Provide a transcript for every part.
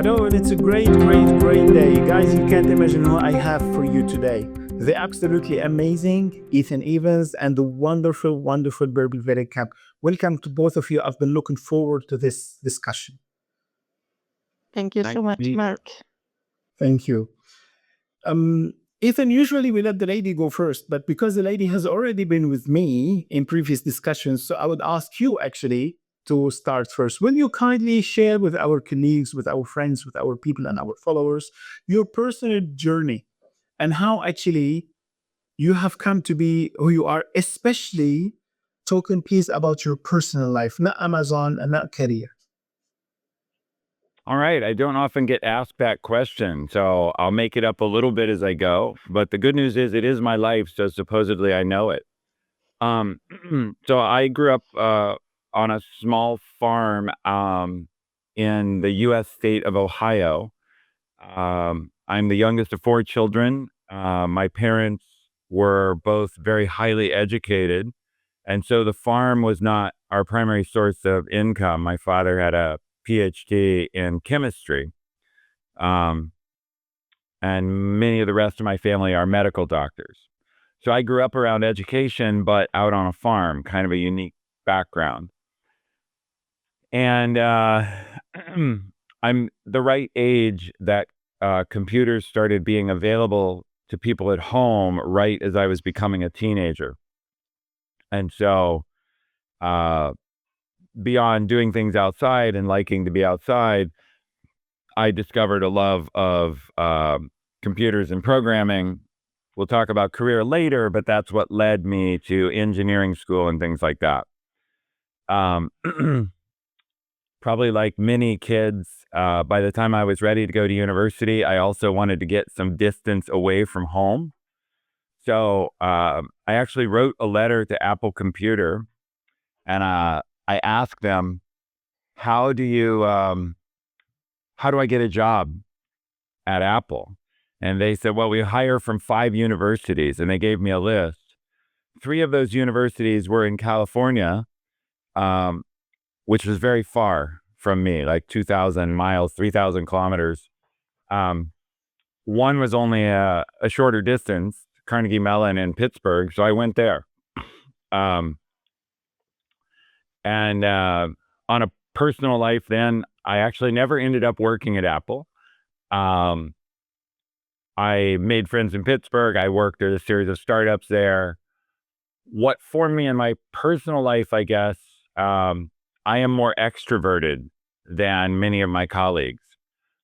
Hello, and it's a great, great, great day. Guys, you can't imagine who I have for you today. The absolutely amazing Ethan Evans and the wonderful, wonderful Bärbel Wetenkamp. Welcome to both of you. I've been looking forward to this discussion. Thank you Nice so to much, meet you. Mark. Thank you. Ethan, usually we let the lady go first, but because the lady has already been with me in previous discussions, so I would ask you actually to start first. Will you kindly share with our colleagues, with our friends, with our people and our followers, your personal journey and how actually you have come to be who you are, especially talking please about your personal life, not Amazon and not career. All right. I don't often get asked that question, so I'll make it up a little bit as I go. But the good news is it is my life, so supposedly I know it. So I grew up on a small farm in the U.S. state of Ohio. I'm the youngest of four children. My parents were both very highly educated, and so the farm was not our primary source of income. My father had a PhD in chemistry, um, and many of the rest of my family are medical doctors. So I grew up around education, but out on a farm, kind of a unique background. And I'm the right age that computers started being available to people at home right as I was becoming a teenager. And so beyond doing things outside and liking to be outside, I discovered a love of computers and programming. We'll talk about career later, but that's what led me to engineering school and things like that. Probably like many kids, by the time I was ready to go to university, I also wanted to get some distance away from home. So I actually wrote a letter to Apple Computer, and I asked them, how do I get a job at Apple? And they said, well, we hire from 5 universities, and they gave me a list. 3 of those universities were in California, which was very far from me, like 2,000 miles, 3,000 kilometers. One was only a shorter distance, Carnegie Mellon in Pittsburgh, so I went there. And on a personal life then, I actually never ended up working at Apple. I made friends in Pittsburgh. I worked at a series of startups there. What formed me in my personal life, I guess, I am more extroverted than many of my colleagues.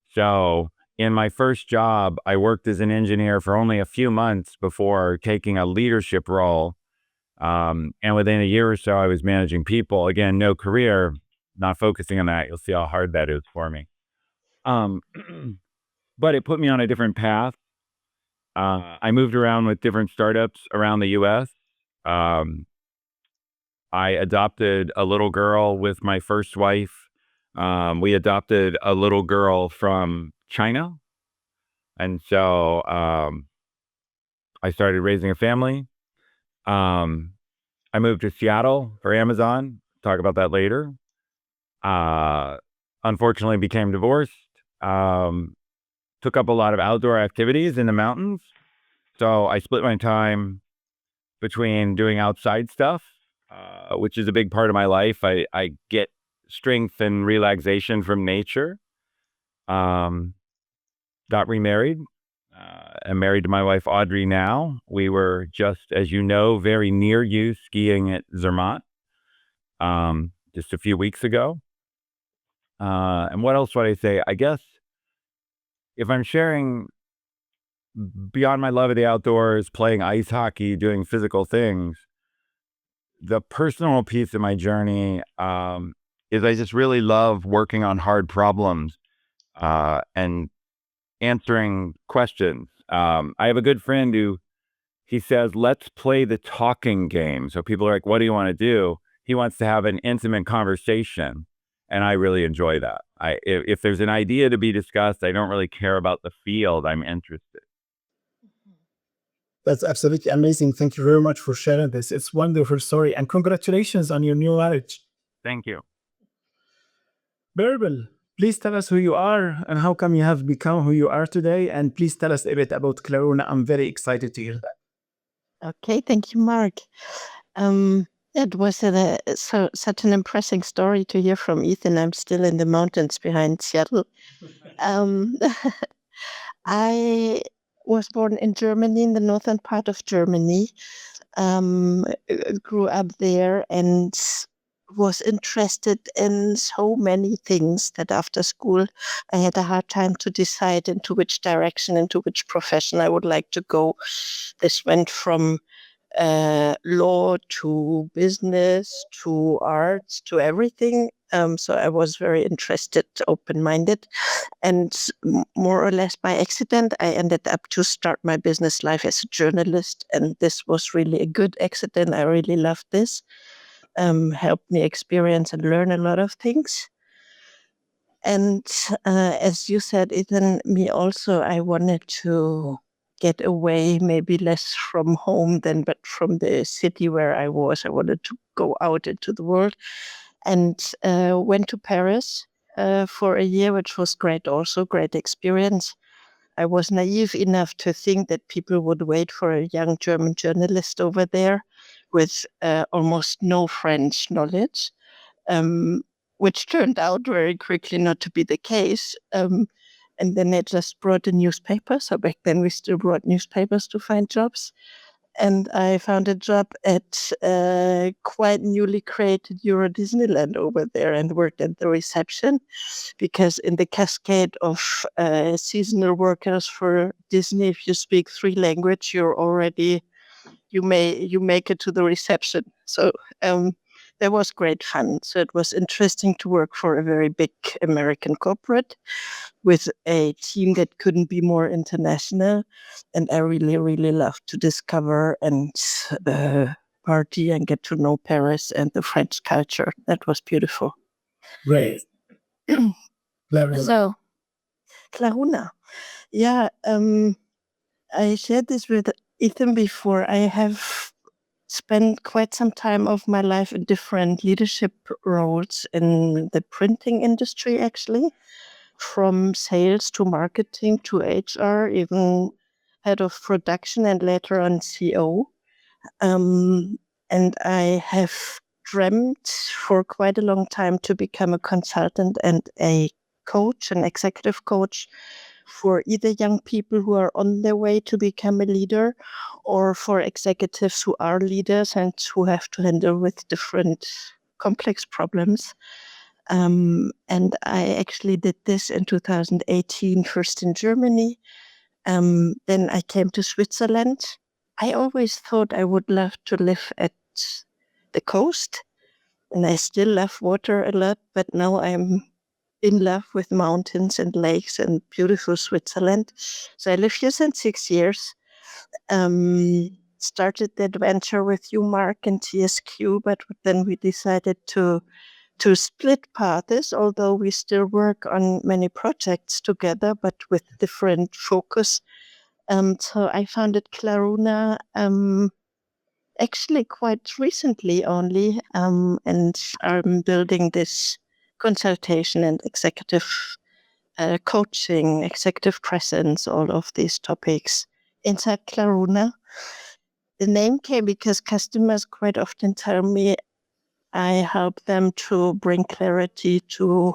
So in my first job, I worked as an engineer for only a few months before taking a leadership role. And within a year or so, I was managing people. Again, no career, not focusing on that. You'll see how hard that is for me. But it put me on a different path. I moved around with different startups around the U.S. I adopted a little girl with my first wife. We adopted a little girl from China. And so I started raising a family. I moved to Seattle for Amazon. Talk about that later. Unfortunately, became divorced. Took up a lot of outdoor activities in the mountains. So I split my time between doing outside stuff, which is a big part of my life. I get strength and relaxation from nature. Got remarried. I'm married to my wife, Audrey, now. We were just, as you know, very near you skiing at Zermatt just a few weeks ago. And what else would I say? I guess if I'm sharing beyond my love of the outdoors, playing ice hockey, doing physical things, the personal piece of my journey is I just really love working on hard problems and answering questions. I have a good friend who, he says, let's play the talking game. So people are like, what do you want to do? He wants to have an intimate conversation. And I really enjoy that. If there's an idea to be discussed, I don't really care about the field. I'm interested. That's absolutely amazing. Thank you very much for sharing this. It's a wonderful story. And congratulations on your new marriage. Thank you. Bärbel, Please tell us who you are and how come you have become who you are today. And please tell us a bit about Claruna. I'm very excited to hear that. Okay, thank you, Mark. It was such an impressive story to hear from Ethan. I'm still in the mountains behind Seattle. Um, I was born in Germany, in the northern part of Germany. Grew up there and was interested in so many things that after school I had a hard time to decide into which direction, into which profession I would like to go. This went from law to business to arts to everything. So I was very interested, open-minded, and more or less by accident, I ended up to start my business life as a journalist, and this was really a good accident. I really loved this. Helped me experience and learn a lot of things. And as you said, Ethan, me also, I wanted to get away, maybe less from home than, but from the city where I was. I wanted to go out into the world and went to Paris for a year, which was great, also great experience. I was naive enough to think that people would wait for a young German journalist over there with almost no French knowledge, um, which turned out very quickly not to be the case. And then they just brought a newspaper. So back then we still brought newspapers to find jobs. And I found a job at quite newly created Euro Disneyland over there and worked at the reception, because in the cascade of seasonal workers for Disney, if you speak 3 languages, you make it to the reception. So that was great fun. So it was interesting to work for a very big American corporate with a team that couldn't be more international. And I really, really loved to discover and party and get to know Paris and the French culture. That was beautiful. Great. So, Claruna. Yeah, I shared this with Ethan before. I have spent quite some time of my life in different leadership roles in the printing industry, actually, from sales to marketing to HR, even head of production and later on CO. And I have dreamt for quite a long time to become a consultant and a coach, an executive coach for either young people who are on their way to become a leader or for executives who are leaders and who have to handle with different complex problems. And I actually did this in 2018, first in Germany. Then I came to Switzerland. I always thought I would love to live at the coast, and I still love water a lot, but now I'm in love with mountains and lakes and beautiful Switzerland. So I live here since 6 years. Started the adventure with you, Mark, and TSQ, but then we decided to split paths, although we still work on many projects together, but with different focus. So I founded Claruna actually quite recently only, and I'm building this consultation and executive coaching, executive presence, all of these topics inside Claruna. The name came because customers quite often tell me I help them to bring clarity to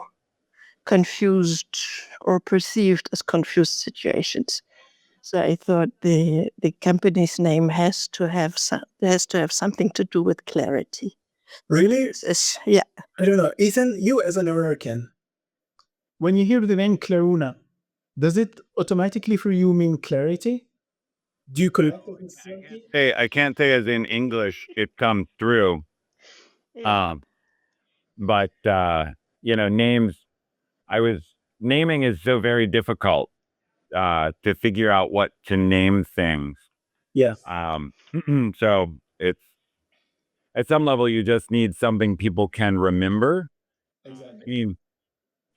confused or perceived as confused situations. So I thought the company's name has to have something to do with clarity. Really? Yeah. I don't know. Ethan, you as an American, when you hear the name Claruna, does it automatically for you mean clarity? Do you Hey, I can't say as in English it comes through. But names, naming is so very difficult to figure out what to name things. Yeah. So it's at some level you just need something people can remember. Exactly. I mean,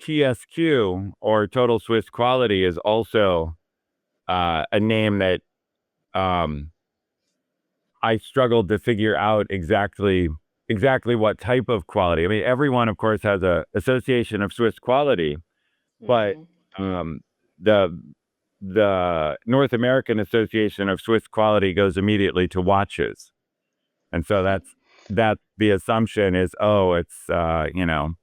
TSQ or Total Swiss Quality is also a name that I struggled to figure out exactly what type of quality. I mean, everyone, of course, has a association of Swiss quality, but the North American Association of Swiss Quality goes immediately to watches, and so that's the assumption is, oh, it's Patek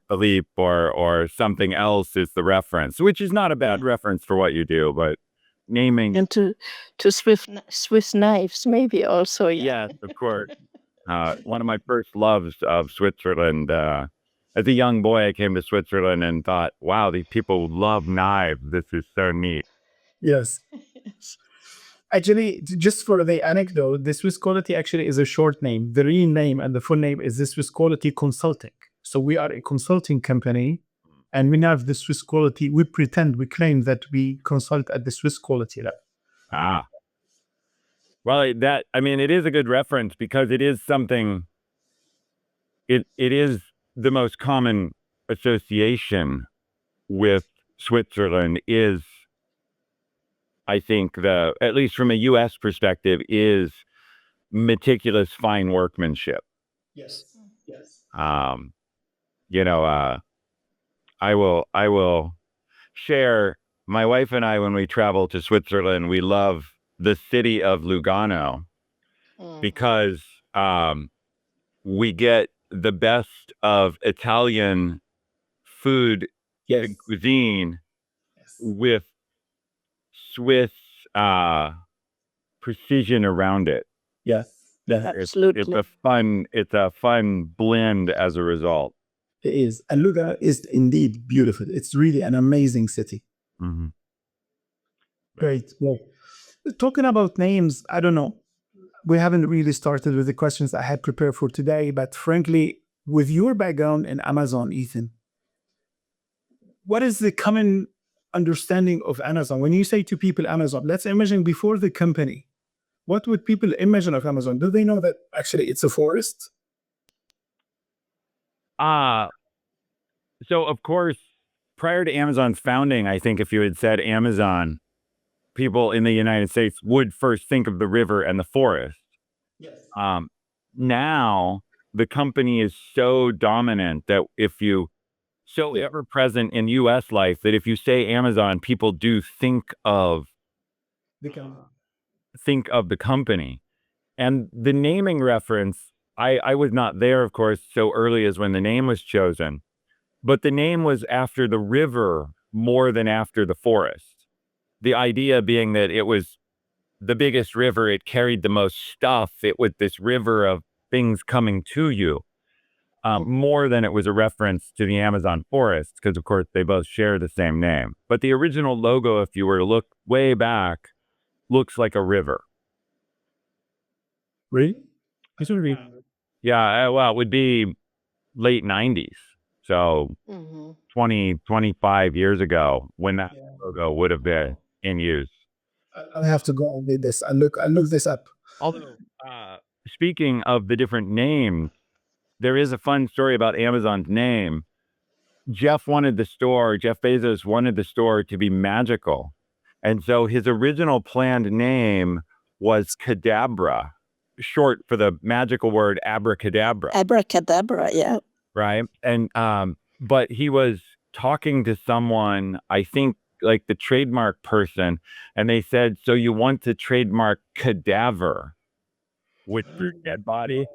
Philippe or something else is the reference, which is not a bad reference for what you do, but naming And to Swiss knives maybe also. yes, of course. One of my first loves of Switzerland. As a young boy, I came to Switzerland and thought, wow, these people love knives. This is so neat. Yes. Actually, just for the anecdote, the Swiss Quality actually is a short name. The real name and the full name is the Swiss Quality Consulting. So we are a consulting company, and we have the Swiss Quality. We claim that we consult at the Swiss Quality level. Ah. Well, it is a good reference because it is something, it is the most common association with Switzerland is, I think, at least from a U.S. perspective, is meticulous, fine workmanship. Yes. I will share, my wife and I, when we travel to Switzerland, we love the city of Lugano because we get the best of Italian food and cuisine with Swiss precision around it. Yeah. Absolutely. It's a fun blend as a result. It is. And Lugano is indeed beautiful. It's really an amazing city. Mm-hmm. Great. Well, talking about names, I don't know. We haven't really started with the questions I had prepared for today, but frankly, with your background in Amazon, Ethan, what is the common understanding of Amazon? When you say to people Amazon, let's imagine before the company, what would people imagine of Amazon? Do they know that actually it's a forest? So of course, prior to Amazon's founding, I think if you had said Amazon, people in the United States would first think of the river and the forest. Yes. Now the company is so dominant that ever present in U.S. life that if you say Amazon, people do think of the company. And the naming reference, I was not there, of course, so early as when the name was chosen, but the name was after the river more than after the forest. The idea being that it was the biggest river, it carried the most stuff, it was this river of things coming to you, more than it was a reference to the Amazon forest, because of course they both share the same name. But the original logo, if you were to look way back, looks like a river. Really? Yeah, well, it would be late 90s. So 20, 25 years ago when that logo would have been in use. I'll have to go and read this. I'll look this up. Although, speaking of the different names, there is a fun story about Amazon's name. Jeff Bezos wanted the store to be magical. And so his original planned name was Cadabra, short for the magical word abracadabra. Abracadabra, yeah. Right. And, but he was talking to someone, I think like the trademark person, and they said, so you want to trademark cadaver, which is dead body?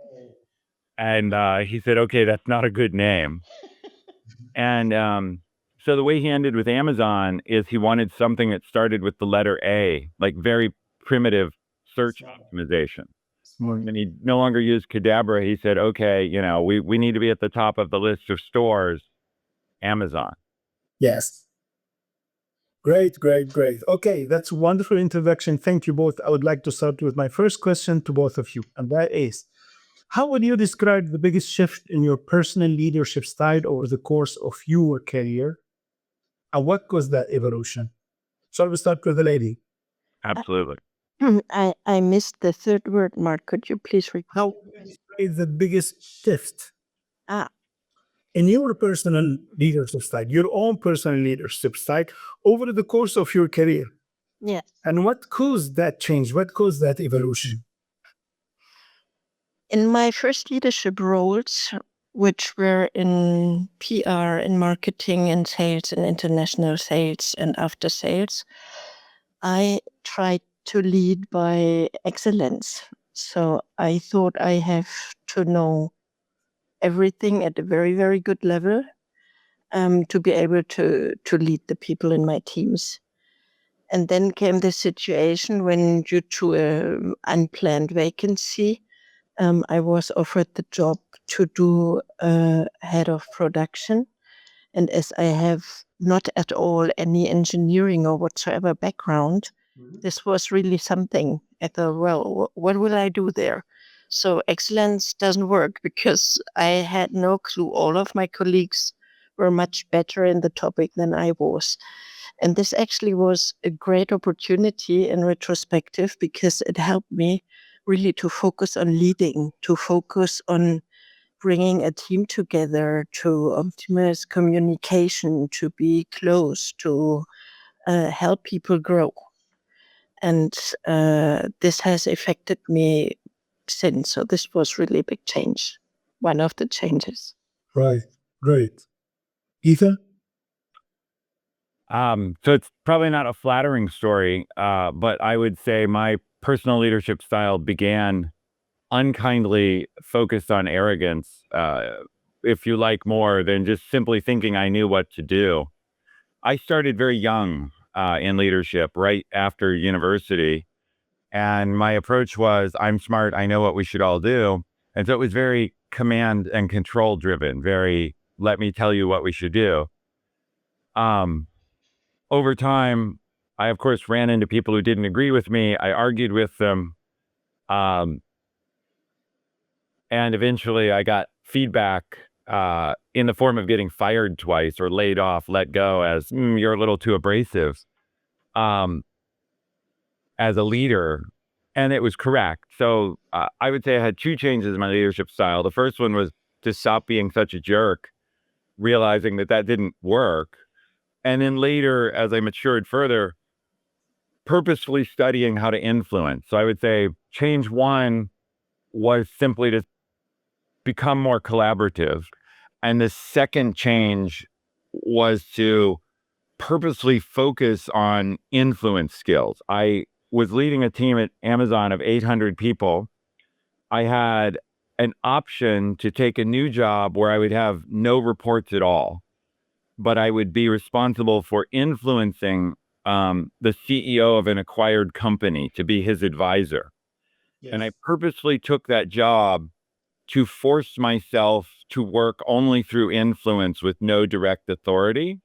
And he said, okay, that's not a good name. And so the way he ended with Amazon is he wanted something that started with the letter A, like very primitive search optimization. And he no longer used Cadabra. He said, okay, we need to be at the top of the list of stores, Amazon. Yes. Great. Okay, that's a wonderful introduction. Thank you both. I would like to start with my first question to both of you, and that is, how would you describe the biggest shift in your personal leadership style over the course of your career? And what caused that evolution? Shall we start with the lady? Absolutely. I missed the third word, Mark. Could you please repeat? How is the biggest shift Ah, in your personal leadership style, your own personal leadership style over the course of your career? yes. And what caused that change? What caused that evolution? In my first leadership roles, which were in PR, in marketing, in sales, in international sales, and after sales, I tried to lead by excellence. So I thought I have to know everything at a very, very good level to be able to lead the people in my teams. And then came the situation when, due to an unplanned vacancy, I was offered the job to do head of production. And as I have not at all any engineering or whatsoever background, this was really something. I thought, well, what will I do there? So excellence doesn't work because I had no clue. All of my colleagues were much better in the topic than I was. And this actually was a great opportunity in retrospective because it helped me really to focus on leading, to focus on bringing a team together, to optimize communication, to be close, to help people grow. And this has affected me since. So this was really a big change, one of the changes. Right. Great. Ethan? So it's probably not a flattering story, but I would say my personal leadership style began unkindly focused on arrogance, if you like, more than just simply thinking I knew what to do. I started very young in leadership, right after university. And my approach was, I'm smart, I know what we should all do. And so it was very command and control driven, very, let me tell you what we should do. Over time, I, of course, ran into people who didn't agree with me. I argued with them. And eventually I got feedback in the form of getting fired twice or laid off, let go as you're a little too abrasive as a leader. And it was correct. So I would say I had two changes in my leadership style. The first one was to stop being such a jerk, realizing that that didn't work. And then later, as I matured further, purposefully studying how to influence. So I would say change one was simply to become more collaborative. And the second change was to purposely focus on influence skills. I was leading a team at Amazon of 800 people. I had an option to take a new job where I would have no reports at all, but I would be responsible for influencing the CEO of an acquired company to be his advisor. Yes. And I purposely took that job to force myself to work only through influence with no direct authority.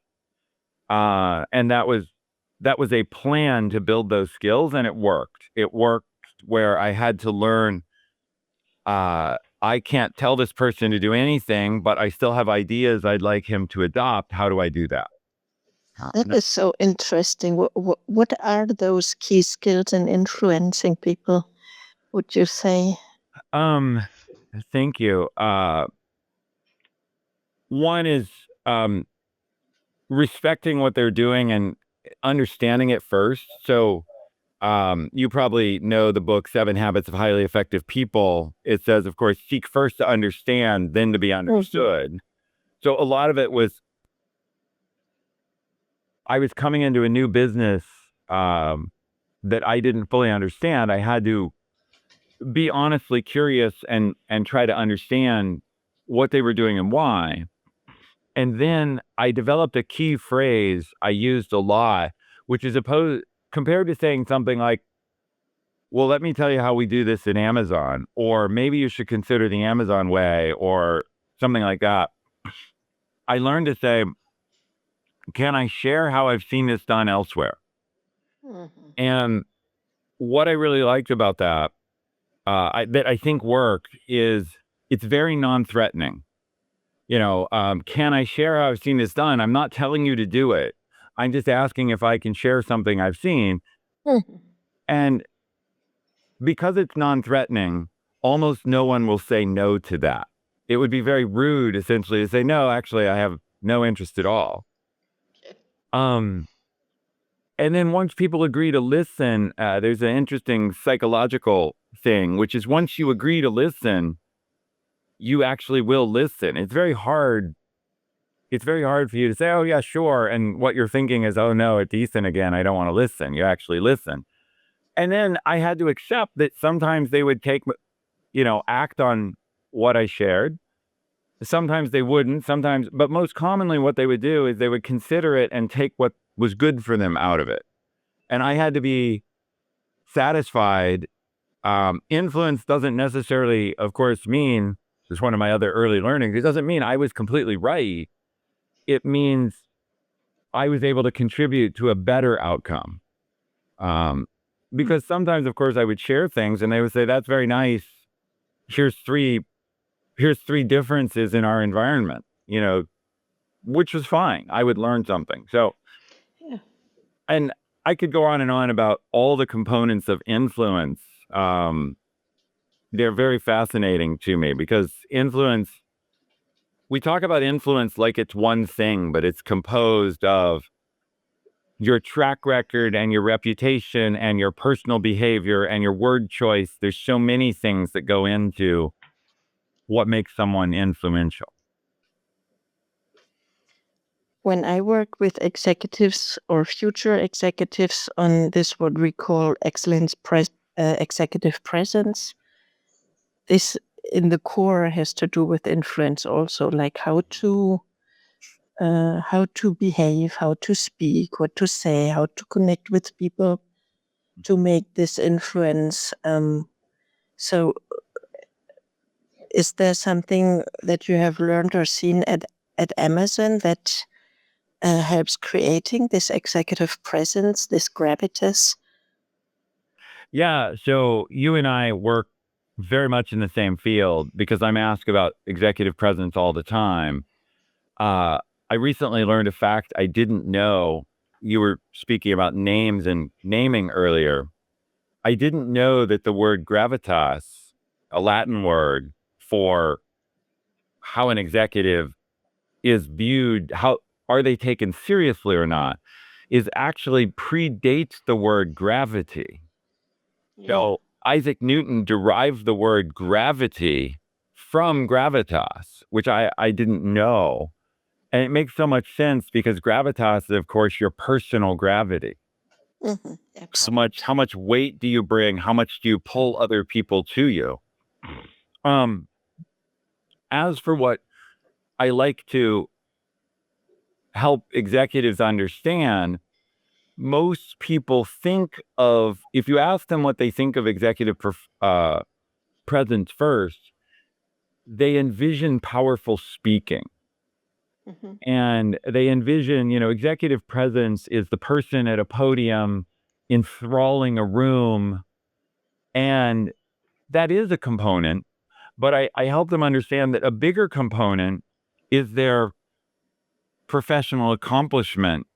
And that was a plan to build those skills, and it worked. It worked where I had to learn, I can't tell this person to do anything, but I still have ideas I'd like him to adopt. How do I do that? That is so interesting. What are those key skills in influencing people, would you say? Thank you. One is respecting what they're doing and understanding it first. So you probably know the book 7 Habits of Highly Effective People. It says, of course, seek first to understand, then to be understood. So a lot of it was, I was coming into a new business that I didn't fully understand. I had to be honestly curious and try to understand what they were doing and why. And then I developed a key phrase I used a lot, which is compared to saying something like, well, let me tell you how we do this in Amazon, or maybe you should consider the Amazon way, or something like that. I learned to say, can I share how I've seen this done elsewhere? And what I really liked about that, that I think worked, is it's very non-threatening. Can I share how I've seen this done? I'm not telling you to do it. I'm just asking if I can share something I've seen. And because it's non-threatening, almost no one will say no to that. It would be very rude, essentially, to say, no, actually, I have no interest at all. And then once people agree to listen, there's an interesting psychological thing, which is once you agree to listen, you actually will listen. It's very hard. It's very hard for you to say, oh yeah, sure. And what you're thinking is, oh no, it's Ethan again. I don't want to listen. You actually listen. And then I had to accept that sometimes they would take, act on what I shared. Sometimes they wouldn't, but most commonly what they would do is they would consider it and take what was good for them out of it. And I had to be satisfied. Influence doesn't necessarily, of course, mean, it's one of my other early learnings, it doesn't mean I was completely right. It means I was able to contribute to a better outcome. Because sometimes, of course, I would share things and they would say, that's very nice. Here's three differences in our environment, which was fine. I would learn something. So, Yeah. and I could go on and on about all the components of influence. They're very fascinating to me because we talk about influence like it's one thing, but it's composed of your track record and your reputation and your personal behavior and your word choice. There's so many things that go into what makes someone influential. When I work with executives or future executives on this, what we call executive presence, this in the core has to do with influence also, like how to behave, how to speak, what to say, how to connect with people to make this influence. So is there something that you have learned or seen at Amazon that helps creating this executive presence, this gravitas? Yeah, so you and I work very much in the same field because I'm asked about executive presence all the time. I recently learned a fact I didn't know. You were speaking about names and naming earlier. I didn't know that the word gravitas, a Latin word for how an executive is viewed, how are they taken seriously or not, is actually predates the word gravity. So Isaac Newton derived the word gravity from gravitas, which I didn't know. And it makes so much sense because gravitas is, of course, your personal gravity. How much weight do you bring? How much do you pull other people to you? As for what I like to help executives understand, most people think of, if you ask them what they think of executive presence first, they envision powerful speaking. And they envision, executive presence is the person at a podium enthralling a room. And that is a component, but I help them understand that a bigger component is their professional accomplishment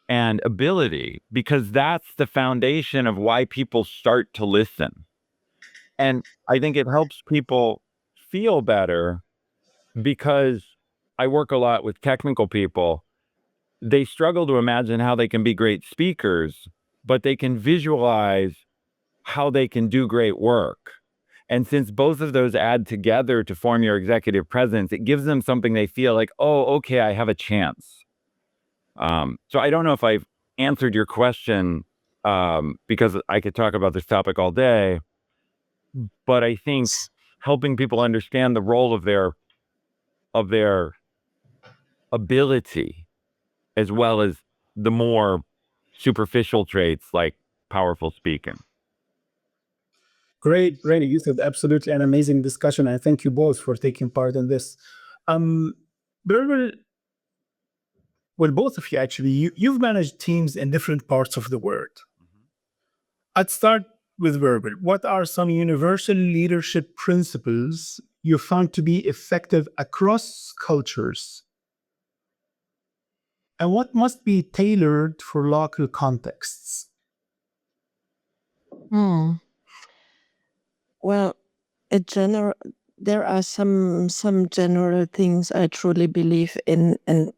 and ability, because that's the foundation of why people start to listen. And I think it helps people feel better because I work a lot with technical people. They struggle to imagine how they can be great speakers, but they can visualize how they can do great work. And since both of those add together to form your executive presence, it gives them something they feel like, oh, okay, I have a chance. So I don't know if I've answered your question, because I could talk about this topic all day, but I think helping people understand the role of their ability, as well as the more superficial traits like powerful speaking. Great, Yusuf. Absolutely an amazing discussion. I thank you both for taking part in this. Bärbel, well, both of you actually, you've managed teams in different parts of the world. I'd start with Bärbel. What are some universal leadership principles you found to be effective across cultures? And what must be tailored for local contexts? Well, there are some general things I truly believe in, and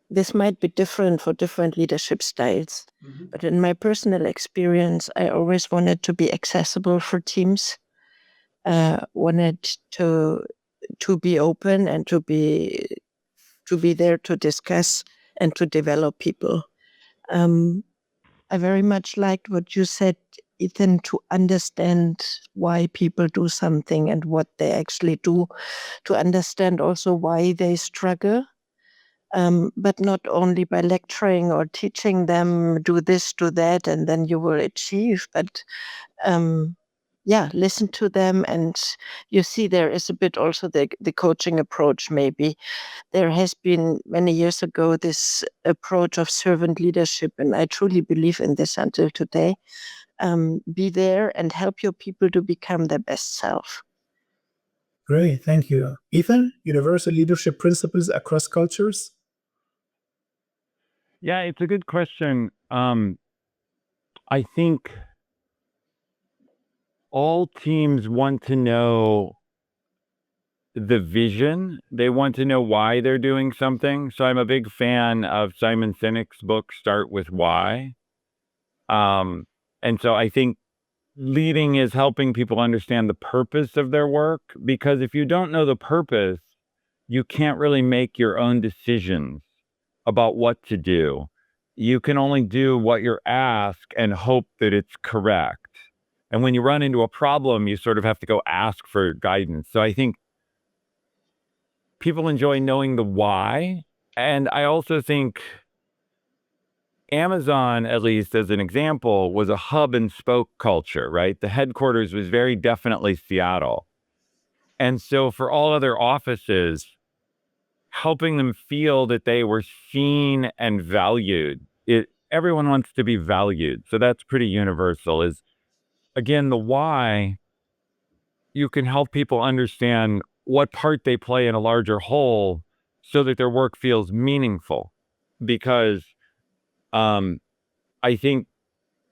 this might be different for different leadership styles. But in my personal experience, I always wanted to be accessible for teams. wanted to be open and to be there to discuss and to develop people. I very much liked what you said, Ethan, to understand why people do something and what they actually do, to understand also why they struggle. But not only by lecturing or teaching them, do this, do that, and then you will achieve, but listen to them. And you see, there is a bit also the coaching approach, maybe. There has been many years ago this approach of servant leadership, and I truly believe in this until today. Be there and help your people to become their best self. Great, thank you. Ethan, universal leadership principles across cultures? Yeah, it's a good question. I think all teams want to know the vision. They want to know why they're doing something. So I'm a big fan of Simon Sinek's book, Start With Why. And so I think leading is helping people understand the purpose of their work, because if you don't know the purpose, you can't really make your own decisions about what to do. You can only do what you're asked and hope that it's correct. And when you run into a problem, you sort of have to go ask for guidance. So I think people enjoy knowing the why. And I also think Amazon, at least as an example, was a hub and spoke culture, right? The headquarters was very definitely Seattle. And so for all other offices, helping them feel that they were seen and valued. Everyone wants to be valued. So that's pretty universal. Is again, the why, you can help people understand what part they play in a larger whole so that their work feels meaningful. Because I think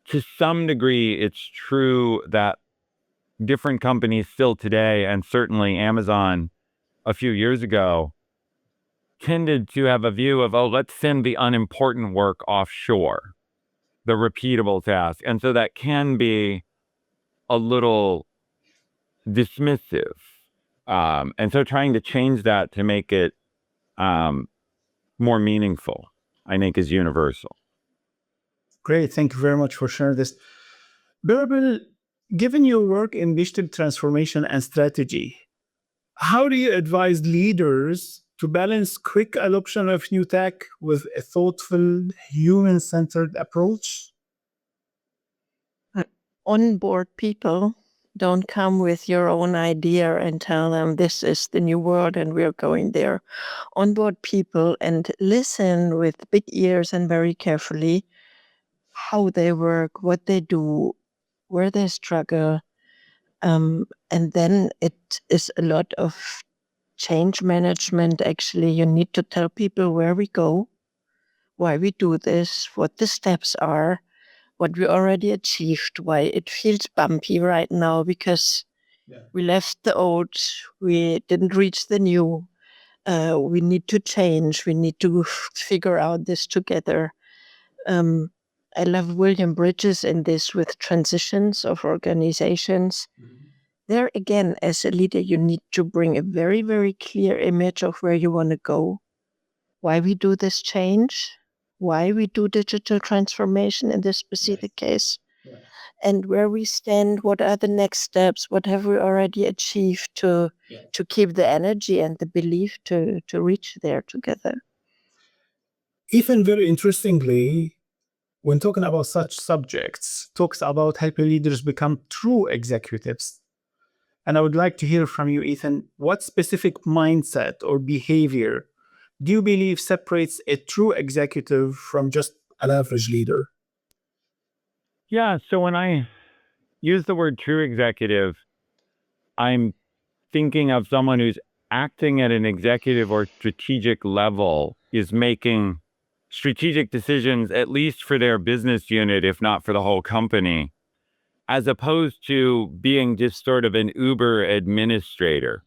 to some degree, it's true that different companies still today, and certainly Amazon a few years ago, tended to have a view of, oh, let's send the unimportant work offshore, the repeatable task. And so that can be a little dismissive. And so trying to change that to make it more meaningful, I think, is universal. Great, thank you very much for sharing this. Bärbel, given your work in digital transformation and strategy, how do you advise leaders to balance quick adoption of new tech with a thoughtful, human-centered approach? Onboard people. Don't come with your own idea and tell them this is the new world and we're going there. Onboard people and listen with big ears and very carefully how they work, what they do, where they struggle. And then it is a lot of change management. Actually, you need to tell people where we go, why we do this, what the steps are, what we already achieved, why it feels bumpy right now because we left the old, we didn't reach the new. We need to change. We need to figure out this together. I love William Bridges in this with transitions of organizations. There again, as a leader, you need to bring a very, very clear image of where you want to go, why we do this change, why we do digital transformation in this specific case, and where we stand, what are the next steps, what have we already achieved to keep the energy and the belief to reach there together. Ethan, very interestingly, when talking about such subjects, talks about helping leaders become true executives. And I would like to hear from you, Ethan, what specific mindset or behavior do you believe separates a true executive from just an average leader? Yeah, so when I use the word true executive, I'm thinking of someone who's acting at an executive or strategic level, is making strategic decisions, at least for their business unit, if not for the whole company, as opposed to being just sort of an Uber administrator.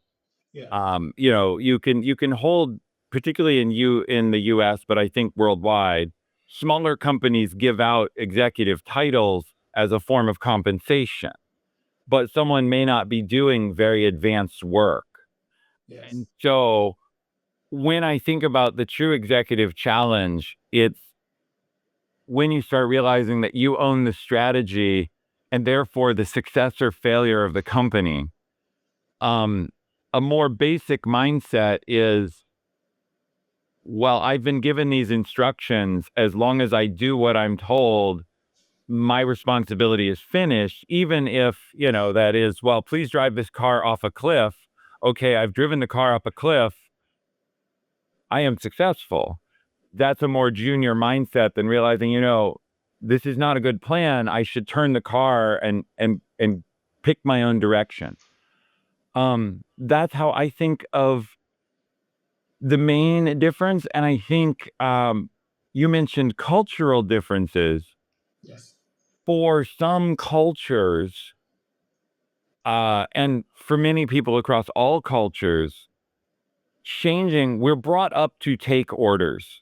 You can hold, particularly in the US, but I think worldwide, smaller companies give out executive titles as a form of compensation. but someone may not be doing very advanced work. Yes. And so when I think about the true executive challenge, it's when you start realizing that you own the strategy and therefore the success or failure of the company. A more basic mindset is, well, I've been given these instructions. As long as I do what I'm told, my responsibility is finished, even if, that is, well, please drive this car off a cliff. Okay, I've driven the car up a cliff. I am successful. That's a more junior mindset than realizing, this is not a good plan. I should turn the car and pick my own direction. That's how I think of the main difference. And I think you mentioned cultural differences. Yes. For some cultures, and for many people across all cultures, we're brought up to take orders.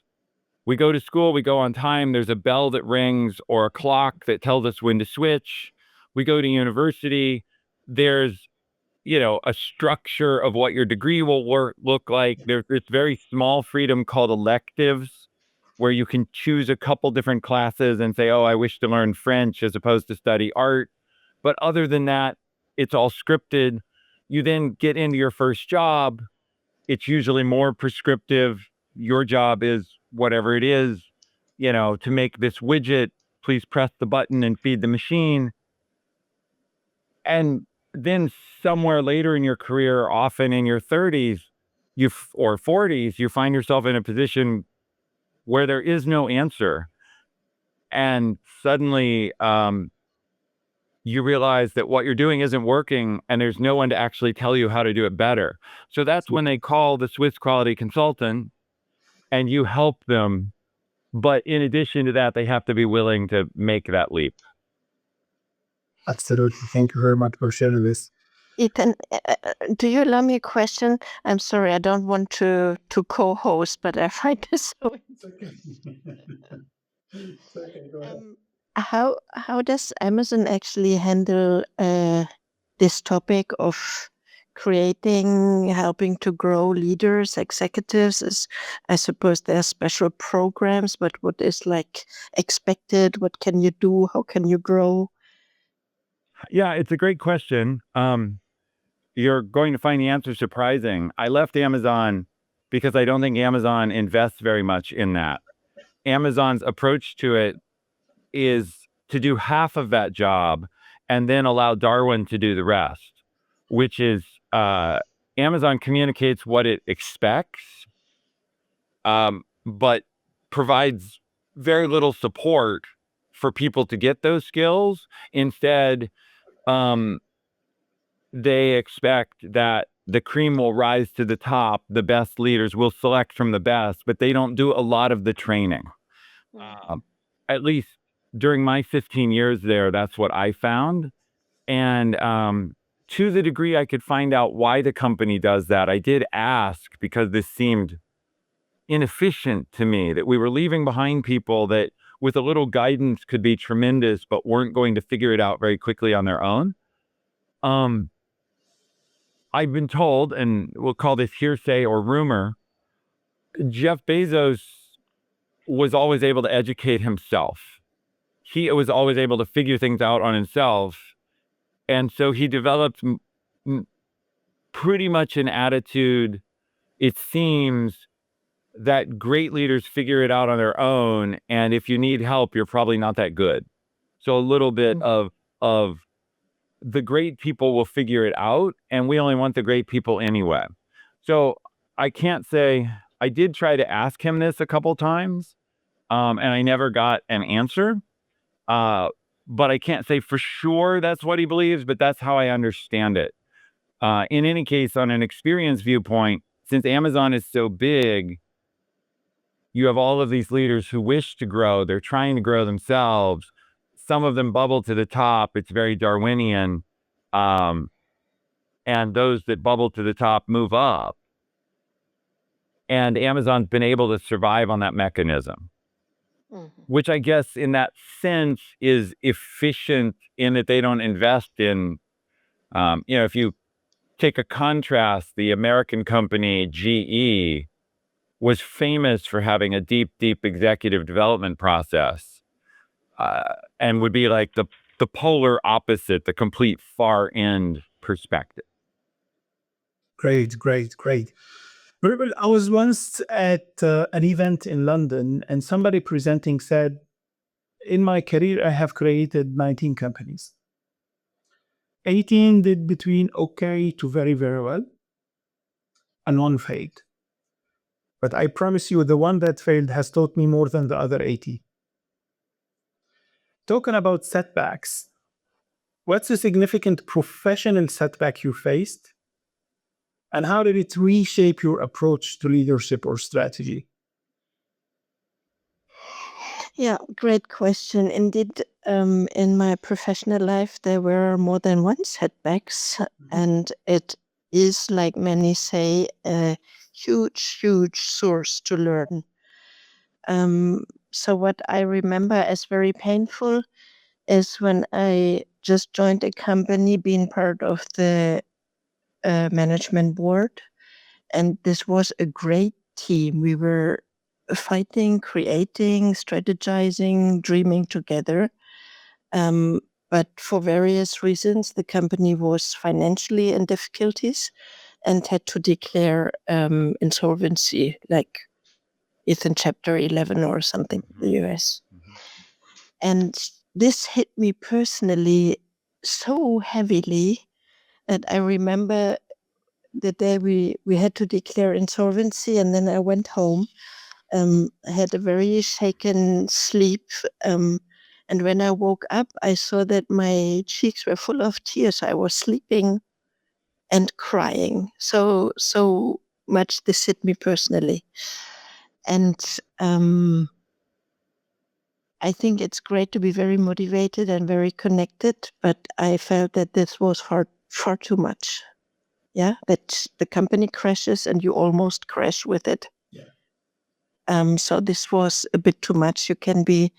We go to school, we go on time, there's a bell that rings or a clock that tells us when to switch. We go to university, there's, a structure of what your degree will look like. There's this very small freedom called electives, where you can choose a couple different classes and say, oh, I wish to learn French as opposed to study art. But other than that, it's all scripted. You then get into your first job. It's usually more prescriptive. Your job is whatever it is, to make this widget, please press the button and feed the machine. And then somewhere later in your career, often in your 30s, or 40s, you find yourself in a position where there is no answer. And suddenly, you realize that what you're doing isn't working and there's no one to actually tell you how to do it better. So that's when they call the Swiss quality consultant and you help them. But in addition to that, they have to be willing to make that leap. Absolutely. Thank you very much for sharing this. Ethan, do you allow me a question? I'm sorry, I don't want to co-host, but I find this so. It's okay. It's okay. Go ahead. How does Amazon actually handle this topic of helping to grow leaders, executives? I suppose there are special programs, but what is expected? What can you do? How can you grow? Yeah, it's a great question. You're going to find the answer surprising. I left Amazon because I don't think Amazon invests very much in that. Amazon's approach to it is to do half of that job and then allow Darwin to do the rest, which is Amazon communicates what it expects, but provides very little support for people to get those skills. Instead, they expect that the cream will rise to the top, the best leaders will select from the best, but they don't do a lot of the training. At least during my 15 years there, that's what I found. And to the degree I could find out why the company does that, I did ask, because this seemed inefficient to me, that we were leaving behind people that with a little guidance could be tremendous, but weren't going to figure it out very quickly on their own. I've been told, and we'll call this hearsay or rumor, Jeff Bezos was always able to educate himself. He was always able to figure things out on himself. And so he developed pretty much an attitude, it seems, that great leaders figure it out on their own. And if you need help, you're probably not that good. So a little bit of the great people will figure it out, and we only want the great people anyway. So I can't say, I did try to ask him this a couple times, and I never got an answer. But I can't say for sure that's what he believes, but that's how I understand it. In any case, on an experience viewpoint, since Amazon is so big, you have all of these leaders who wish to grow. They're trying to grow themselves. Some of them bubble to the top. It's very Darwinian. And those that bubble to the top move up. And Amazon's been able to survive on that mechanism, which I guess in that sense is efficient in that they don't invest in If you take a contrast, the American company GE was famous for having a deep executive development process, and would be like the polar opposite, the complete far end perspective. Great. Bärbel, I was once at an event in London, and somebody presenting said, in my career, I have created 19 companies. 18 did between okay to very, very well, and one failed. But I promise you, the one that failed has taught me more than the other 80. Talking about setbacks, what's a significant professional setback you faced? And how did it reshape your approach to leadership or strategy? Yeah, great question. Indeed, in my professional life, there were more than one setbacks, and it is, like many say, a huge source to learn. So what I remember as very painful is when I just joined a company, being part of the management board, and this was a great team. We were fighting, creating, strategizing, dreaming together. But for various reasons, the company was financially in difficulties and had to declare insolvency, like it's in Chapter 11 or something in the US. And this hit me personally so heavily that I remember the day we had to declare insolvency, and then I went home. I had a very shaken sleep. And when I woke up, I saw that my cheeks were full of tears. I was sleeping and crying. So much this hit me personally. And I think it's great to be very motivated and very connected, but I felt that this was far too much. Yeah, that the company crashes and you almost crash with it. So this was a bit too much. You can be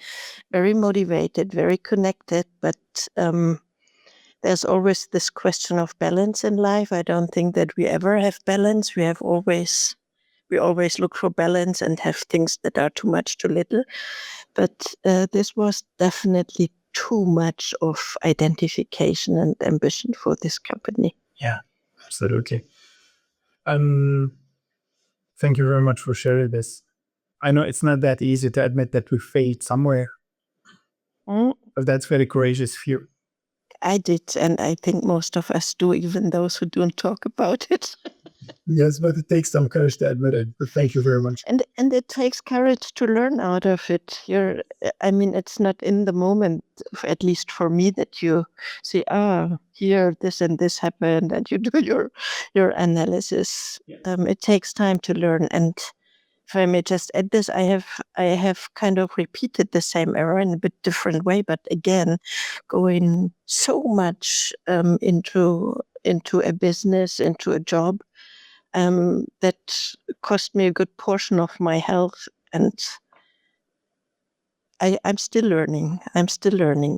very motivated, very connected, but there's always this question of balance in life. I don't think that we ever have balance. We always look for balance and have things that are too much, too little. But this was definitely too much of identification and ambition for this company. Yeah, absolutely. Thank you very much for sharing this. I know it's not that easy to admit that we failed somewhere, but that's very courageous of you. I did, and I think most of us do, even those who don't talk about it. Yes, but it takes some courage to admit it. But thank you very much. And it takes courage to learn out of it. It's not in the moment, at least for me, that you say, here this and this happened, and you do your analysis. It takes time to learn. And if I may just add this, I have kind of repeated the same error in a bit different way, but again, going so much into a business, into a job, that cost me a good portion of my health, and I'm still learning.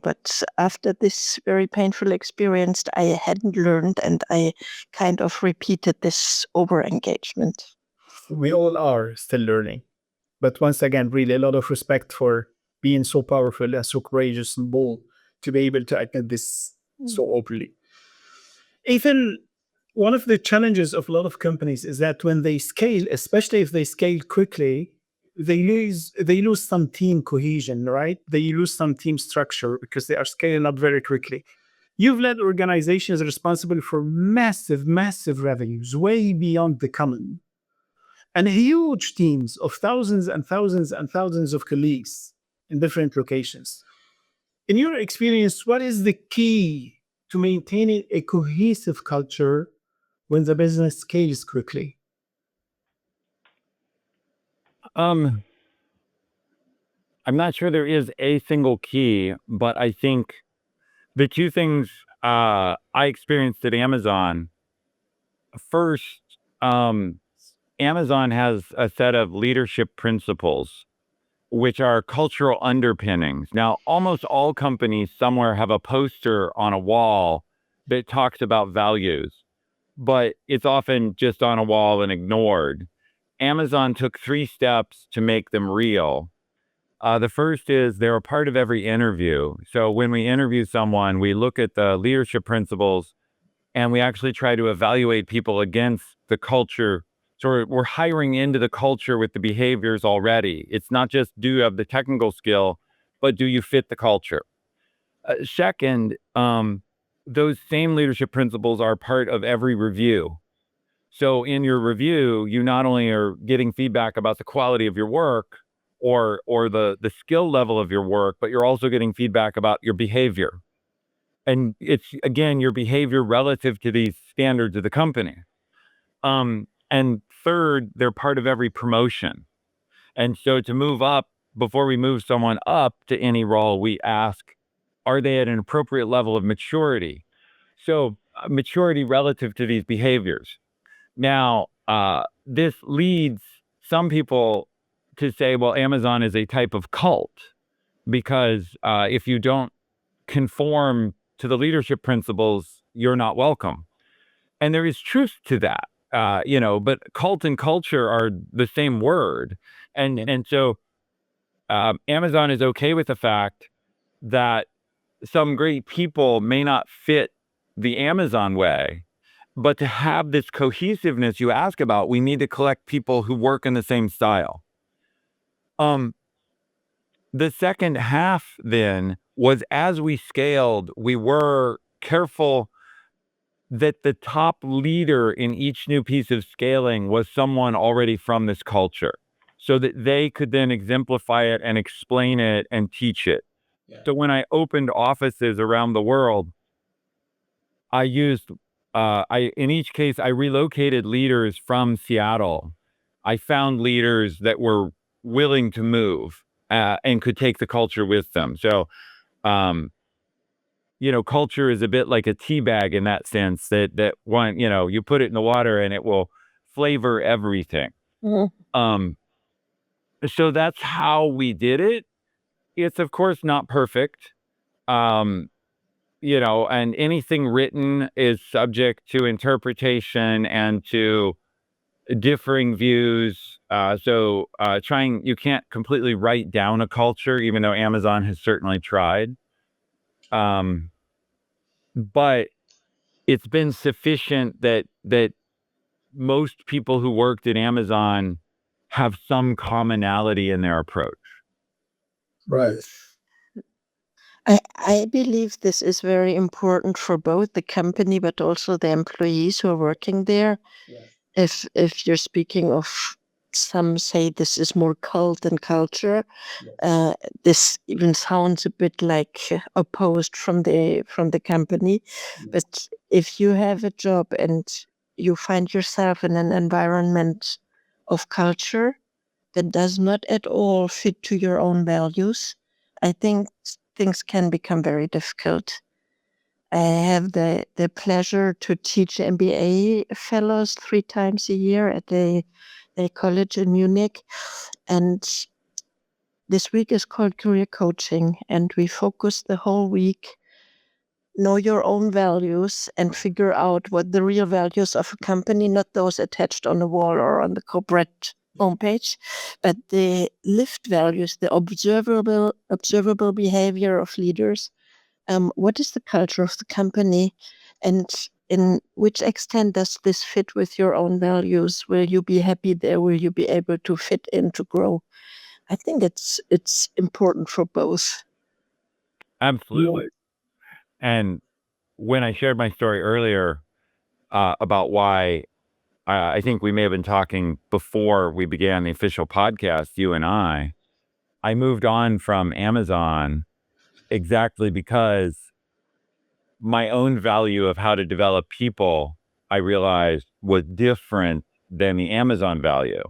But after this very painful experience, I hadn't learned, and I kind of repeated this over engagement. We all are still learning. But once again, really a lot of respect for being so powerful and so courageous and bold to be able to admit this so openly. Ethan, one of the challenges of a lot of companies is that when they scale, especially if they scale quickly, they lose some team cohesion, right? They lose some team structure because they are scaling up very quickly. You've led organizations responsible for massive revenues, way beyond the common, and huge teams of thousands and thousands and thousands of colleagues in different locations. In your experience, what is the key to maintaining a cohesive culture when the business scales quickly? I'm not sure there is a single key, but I think the two things I experienced at Amazon. First, Amazon has a set of leadership principles, which are cultural underpinnings. Now, almost all companies somewhere have a poster on a wall that talks about values, but it's often just on a wall and ignored. Amazon took 3 steps to make them real. The first is they're a part of every interview. So when we interview someone, we look at the leadership principles and we actually try to evaluate people against the culture. So we're hiring into the culture with the behaviors already. It's not just do you have the technical skill, but do you fit the culture? Second, those same leadership principles are part of every review. So in your review, you not only are getting feedback about the quality of your work or the skill level of your work, but you're also getting feedback about your behavior. And it's, again, your behavior relative to these standards of the company. And third, they're part of every promotion. And so to move up, before we move someone up to any role, we ask, are they at an appropriate level of maturity? So maturity relative to these behaviors. Now, this leads some people to say, well, Amazon is a type of cult because if you don't conform to the leadership principles, you're not welcome. And there is truth to that, but cult and culture are the same word. And so Amazon is okay with the fact that some great people may not fit the Amazon way, but to have this cohesiveness you ask about, we need to collect people who work in the same style. The second half then was, as we scaled, we were careful that the top leader in each new piece of scaling was someone already from this culture so that they could then exemplify it and explain it and teach it. Yeah. So when I opened offices around the world, I used, in each case, I relocated leaders from Seattle. I found leaders that were willing to move and could take the culture with them. So, culture is a bit like a tea bag in that sense that one, you put it in the water and it will flavor everything. Mhm. So that's how we did it. It's of course not perfect. And anything written is subject to interpretation and to differing views. So you can't completely write down a culture, even though Amazon has certainly tried. But it's been sufficient that most people who worked at Amazon have some commonality in their approach. Right. I believe this is very important for both the company but also the employees who are working there. Yeah. If you're speaking of, some say this is more cult than culture. Yes. This even sounds a bit like opposed from the company. Yes. But if you have a job and you find yourself in an environment of culture that does not at all fit to your own values, I think things can become very difficult. I have the pleasure to teach MBA fellows 3 times a year at a college in Munich. And this week is called career coaching. And we focus the whole week, know your own values and figure out what the real values of a company, not those attached on the wall or on the corporate homepage, but the lived values, the observable behavior of leaders. What is the culture of the company, and in which extent does this fit with your own values? Will you be happy there? Will you be able to fit in, to grow? I think it's important for both. Absolutely. And when I shared my story earlier about why I think we may have been talking before we began the official podcast, you and I moved on from Amazon exactly because my own value of how to develop people, I realized, was different than the Amazon value.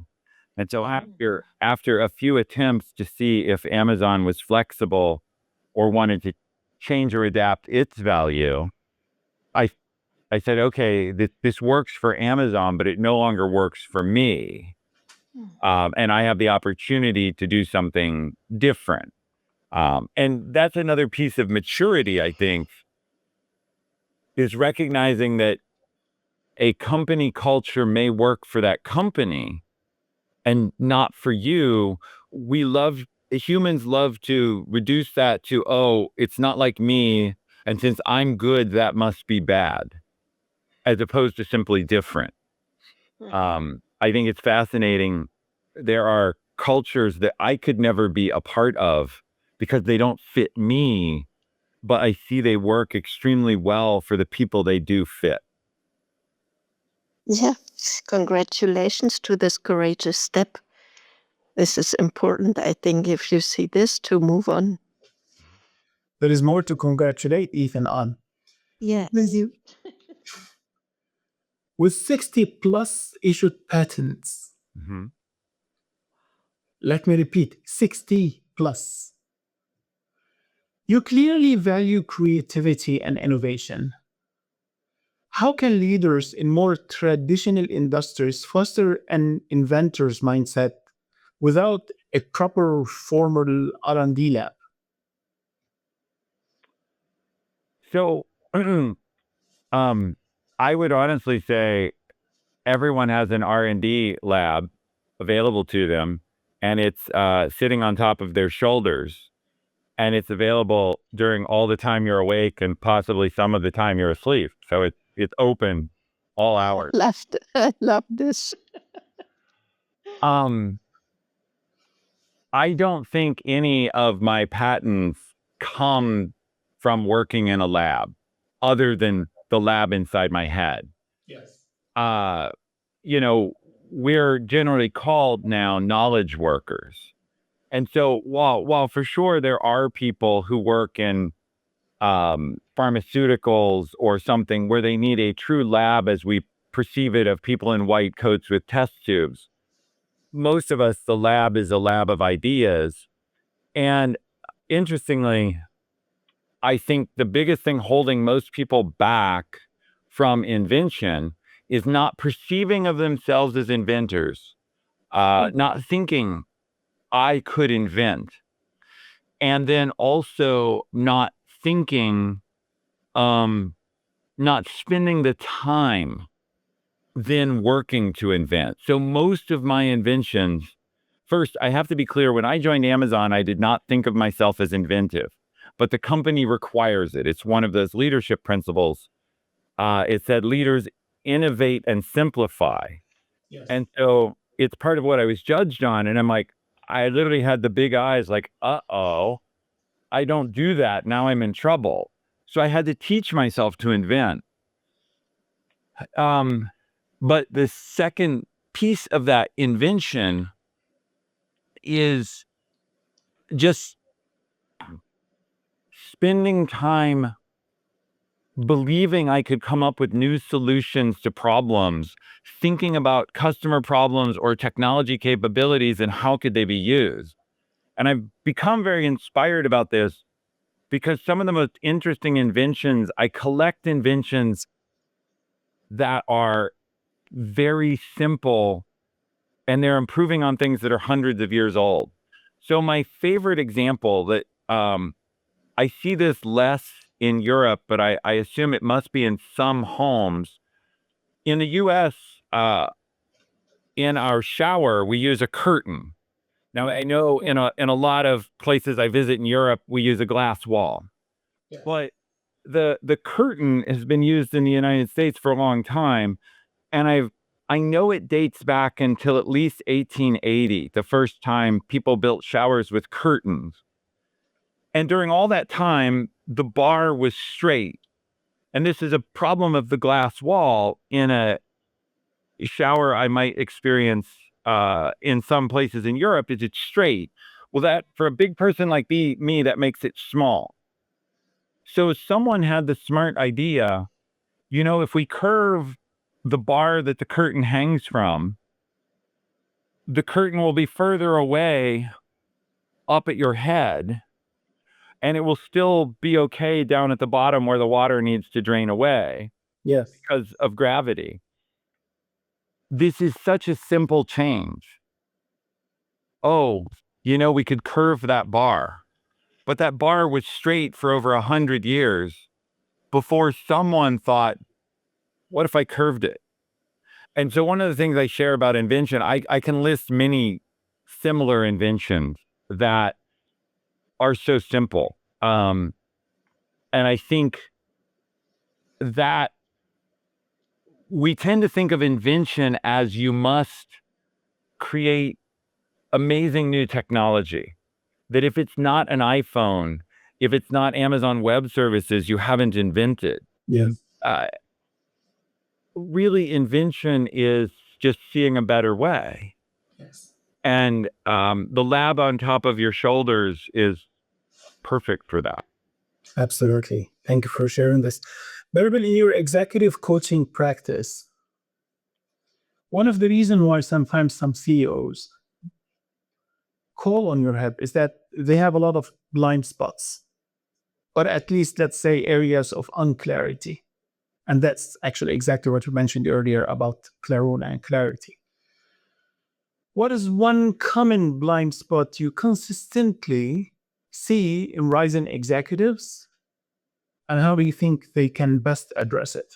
And so after a few attempts to see if Amazon was flexible or wanted to change or adapt its value, I I said, okay, this works for Amazon, but it no longer works for me. And I have the opportunity to do something different. And that's another piece of maturity, I think, is recognizing that a company culture may work for that company and not for you. Humans love to reduce that to, oh, it's not like me, and since I'm good, that must be bad, as opposed to simply different. I think it's fascinating. There are cultures that I could never be a part of because they don't fit me, but I see they work extremely well for the people they do fit. Yeah, congratulations to this courageous step. This is important, I think, if you see this, to move on. There is more to congratulate Ethan on. Yes. With 60 plus issued patents, Mm-hmm. let me repeat, 60 plus. You clearly value creativity and innovation. How can leaders in more traditional industries foster an inventor's mindset without a proper formal R&D lab? So, I would honestly say everyone has an R&D lab available to them, and it's sitting on top of their shoulders, and it's available during all the time you're awake and possibly some of the time you're asleep. So it's open all hours. I love this. I don't think any of my patents come from working in a lab, other than the lab inside my head. Yes. You know, we're generally called now knowledge workers. And so while for sure there are people who work in pharmaceuticals or something where they need a true lab as we perceive it, of people in white coats with test tubes, most of us, the lab is a lab of ideas. And interestingly, I think the biggest thing holding most people back from invention is not perceiving of themselves as inventors, not thinking I could invent, and then also not thinking, not spending the time then working to invent. So most of my inventions, first, I have to be clear, when I joined Amazon, I did not think of myself as inventive, but the company requires it. It's one of those leadership principles. It said leaders innovate and simplify. Yes. And so it's part of what I was judged on. And I'm like, I literally had the big eyes like, uh-oh, I don't do that. Now I'm in trouble. So I had to teach myself to invent. But the second piece of that invention is just spending time believing I could come up with new solutions to problems, thinking about customer problems or technology capabilities and how could they be used. And I've become very inspired about this because some of the most interesting inventions, I collect inventions that are very simple and they're improving on things that are hundreds of years old. So my favorite example that I see this less in Europe, but I assume it must be in some homes. In the US, in our shower, we use a curtain. Now I know in a lot of places I visit in Europe, we use a glass wall. Yes. But the curtain has been used in the United States for a long time, and I know it dates back until at least 1880, the first time people built showers with curtains. And during all that time, the bar was straight. And this is a problem of the glass wall in a shower I might experience in some places in Europe. Is it's straight? Well, that for a big person like me, that makes it small. So someone had the smart idea, if we curve the bar that the curtain hangs from, the curtain will be further away up at your head, and it will still be okay down at the bottom where the water needs to drain away Yes. because of gravity. This is such a simple change. Oh, we could curve that bar, but that bar was straight for over 100 years before someone thought, what if I curved it? And so one of the things I share about invention, I can list many similar inventions that are so simple. And I think that we tend to think of invention as you must create amazing new technology. That if it's not an iPhone, if it's not Amazon Web Services, you haven't invented. Yes. Really, invention is just seeing a better way. Yes. And the lab on top of your shoulders is perfect for that. Absolutely. Thank you for sharing this. Bärbel, in your executive coaching practice, one of the reasons why sometimes some CEOs call on your help is that they have a lot of blind spots, or at least, let's say, areas of unclarity. And that's actually exactly what you mentioned earlier about Claruna and clarity. What is one common blind spot you consistently see in rising executives, and how do you think they can best address it?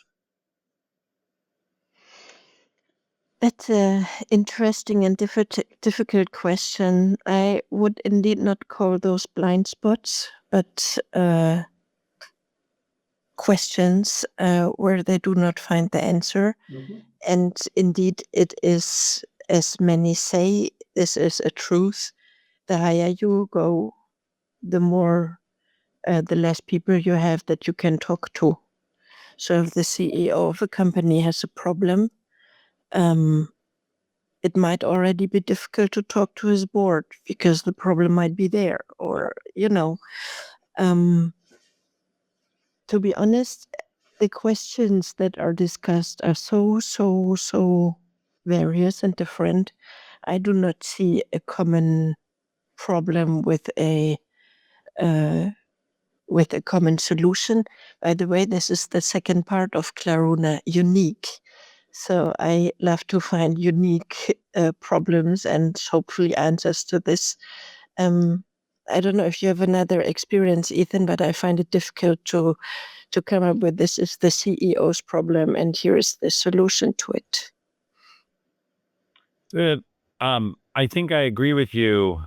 That's an interesting and difficult question. I would indeed not call those blind spots, but questions where they do not find the answer. And indeed, it is, as many say, this is a truth. The higher you go, the more, the less people you have that you can talk to. So if the CEO of a company has a problem, it might already be difficult to talk to his board because the problem might be there, or, to be honest, the questions that are discussed are so various and different. I do not see a common problem with a common solution. By the way, this is the second part of Claruna, unique. So I love to find unique problems and hopefully answers to this. I don't know if you have another experience, Ethan, but I find it difficult to come up with this is the CEO's problem and here is the solution to it. I think I agree with you.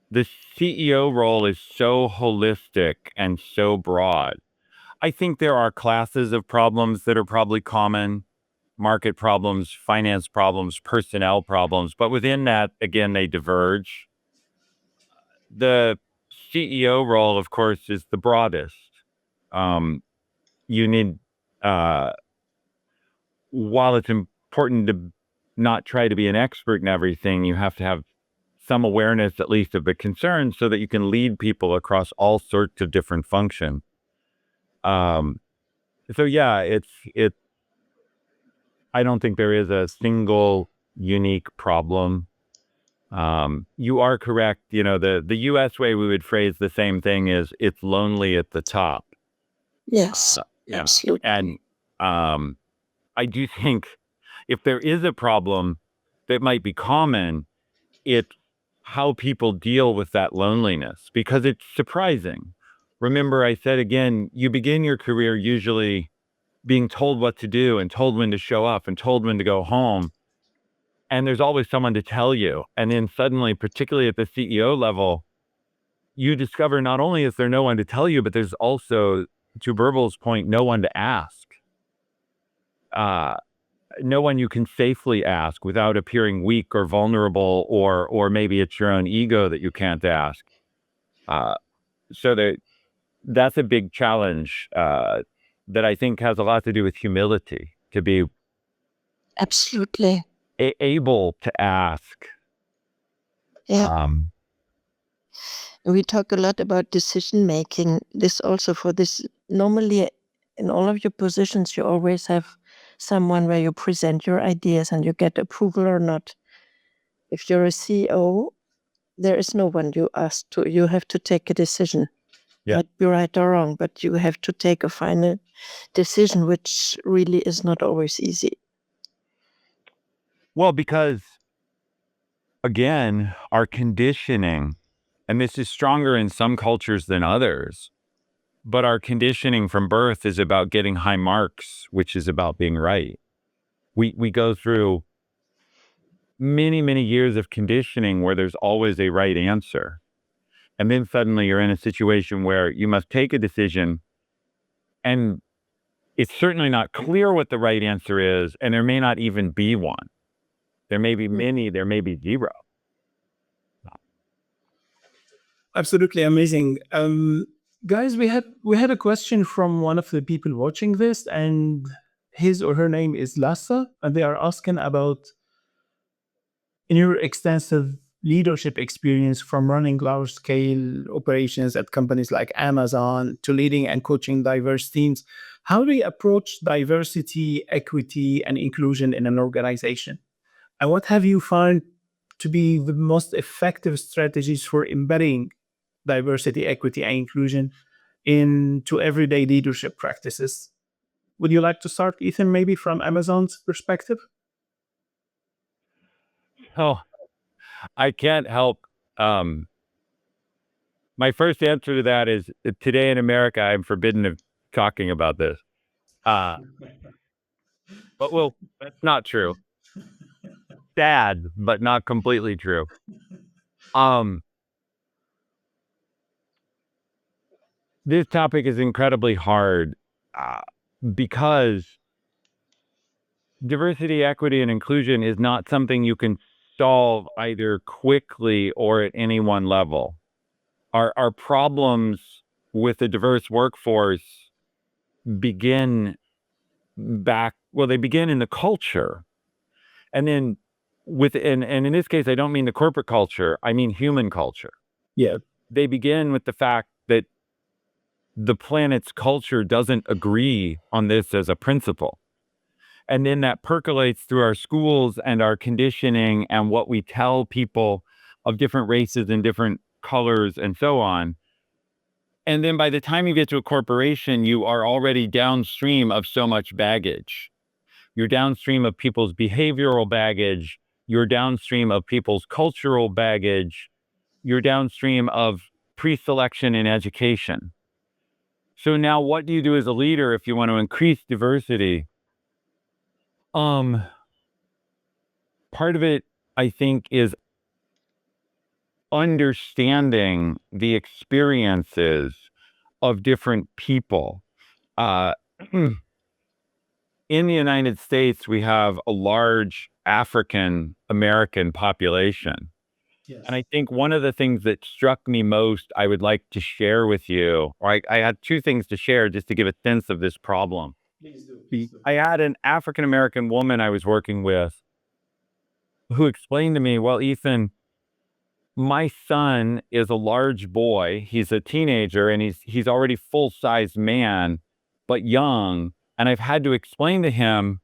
The CEO role is so holistic and so broad. I think there are classes of problems that are probably common: market problems, finance problems, personnel problems. But within that, again, they diverge. The CEO role, of course, is the broadest. You need, while it's important to not try to be an expert in everything, you have to have some awareness, at least, of the concern so that you can lead people across all sorts of different functions. So yeah, I don't think there is a single unique problem. You are correct. The US way we would phrase the same thing is it's lonely at the top. Yes, Yeah. absolutely. And I do think if there is a problem that might be common, it's how people deal with that loneliness, because it's surprising. Remember, I said again, you begin your career usually being told what to do and told when to show up and told when to go home. And there's always someone to tell you. And then suddenly, particularly at the CEO level, you discover not only is there no one to tell you, but there's also, to Bärbel's point, no one to ask. No one you can safely ask without appearing weak or vulnerable, or maybe it's your own ego that you can't ask. So that's a big challenge that I think has a lot to do with humility, to be Absolutely. able to ask. Yeah. We talk a lot about decision making. This also for this, normally in all of your positions, you always have someone where you present your ideas and you get approval or not. If you're a CEO, there is no one you ask to. You have to take a decision. Yeah. Might be right or wrong, but you have to take a final decision, which really is not always easy. Well, because again, our conditioning, and this is stronger in some cultures than others, but our conditioning from birth is about getting high marks, which is about being right. We go through many, many years of conditioning where there's always a right answer. And then suddenly you're in a situation where you must take a decision, and it's certainly not clear what the right answer is, and there may not even be one. There may be many, there may be zero. Absolutely amazing. Guys, we had a question from one of the people watching this, and his or her name is Lassa, and they are asking about, in your extensive leadership experience from running large scale operations at companies like Amazon to leading and coaching diverse teams, how do you approach diversity, equity, and inclusion in an organization? And what have you found to be the most effective strategies for embedding diversity, equity, and inclusion into everyday leadership practices? Would you like to start, Ethan, maybe from Amazon's perspective? Oh, I can't help. My first answer to that is today in America, I'm forbidden of talking about this. But well, that's not true. Sad, but not completely true. This topic is incredibly hard because diversity, equity, and inclusion is not something you can solve either quickly or at any one level. Our problems with a diverse workforce begin they begin in the culture. And then and in this case, I don't mean the corporate culture, I mean human culture. Yeah. They begin with the fact that the planet's culture doesn't agree on this as a principle. And then that percolates through our schools and our conditioning and what we tell people of different races and different colors and so on. And then by the time you get to a corporation, you are already downstream of so much baggage. You're downstream of people's behavioral baggage. You're downstream of people's cultural baggage. You're downstream of pre-selection in education. So now what do you do as a leader if you want to increase diversity? Part of it, I think, is understanding the experiences of different people. In the United States, we have a large African American population. Yes. And I think one of the things that struck me most, I would like to share with you, or I had two things to share just to give a sense of this problem. Please do. I had an African American woman I was working with who explained to me, well, Ethan, my son is a large boy. He's a teenager and he's already full-size man, but young. And I've had to explain to him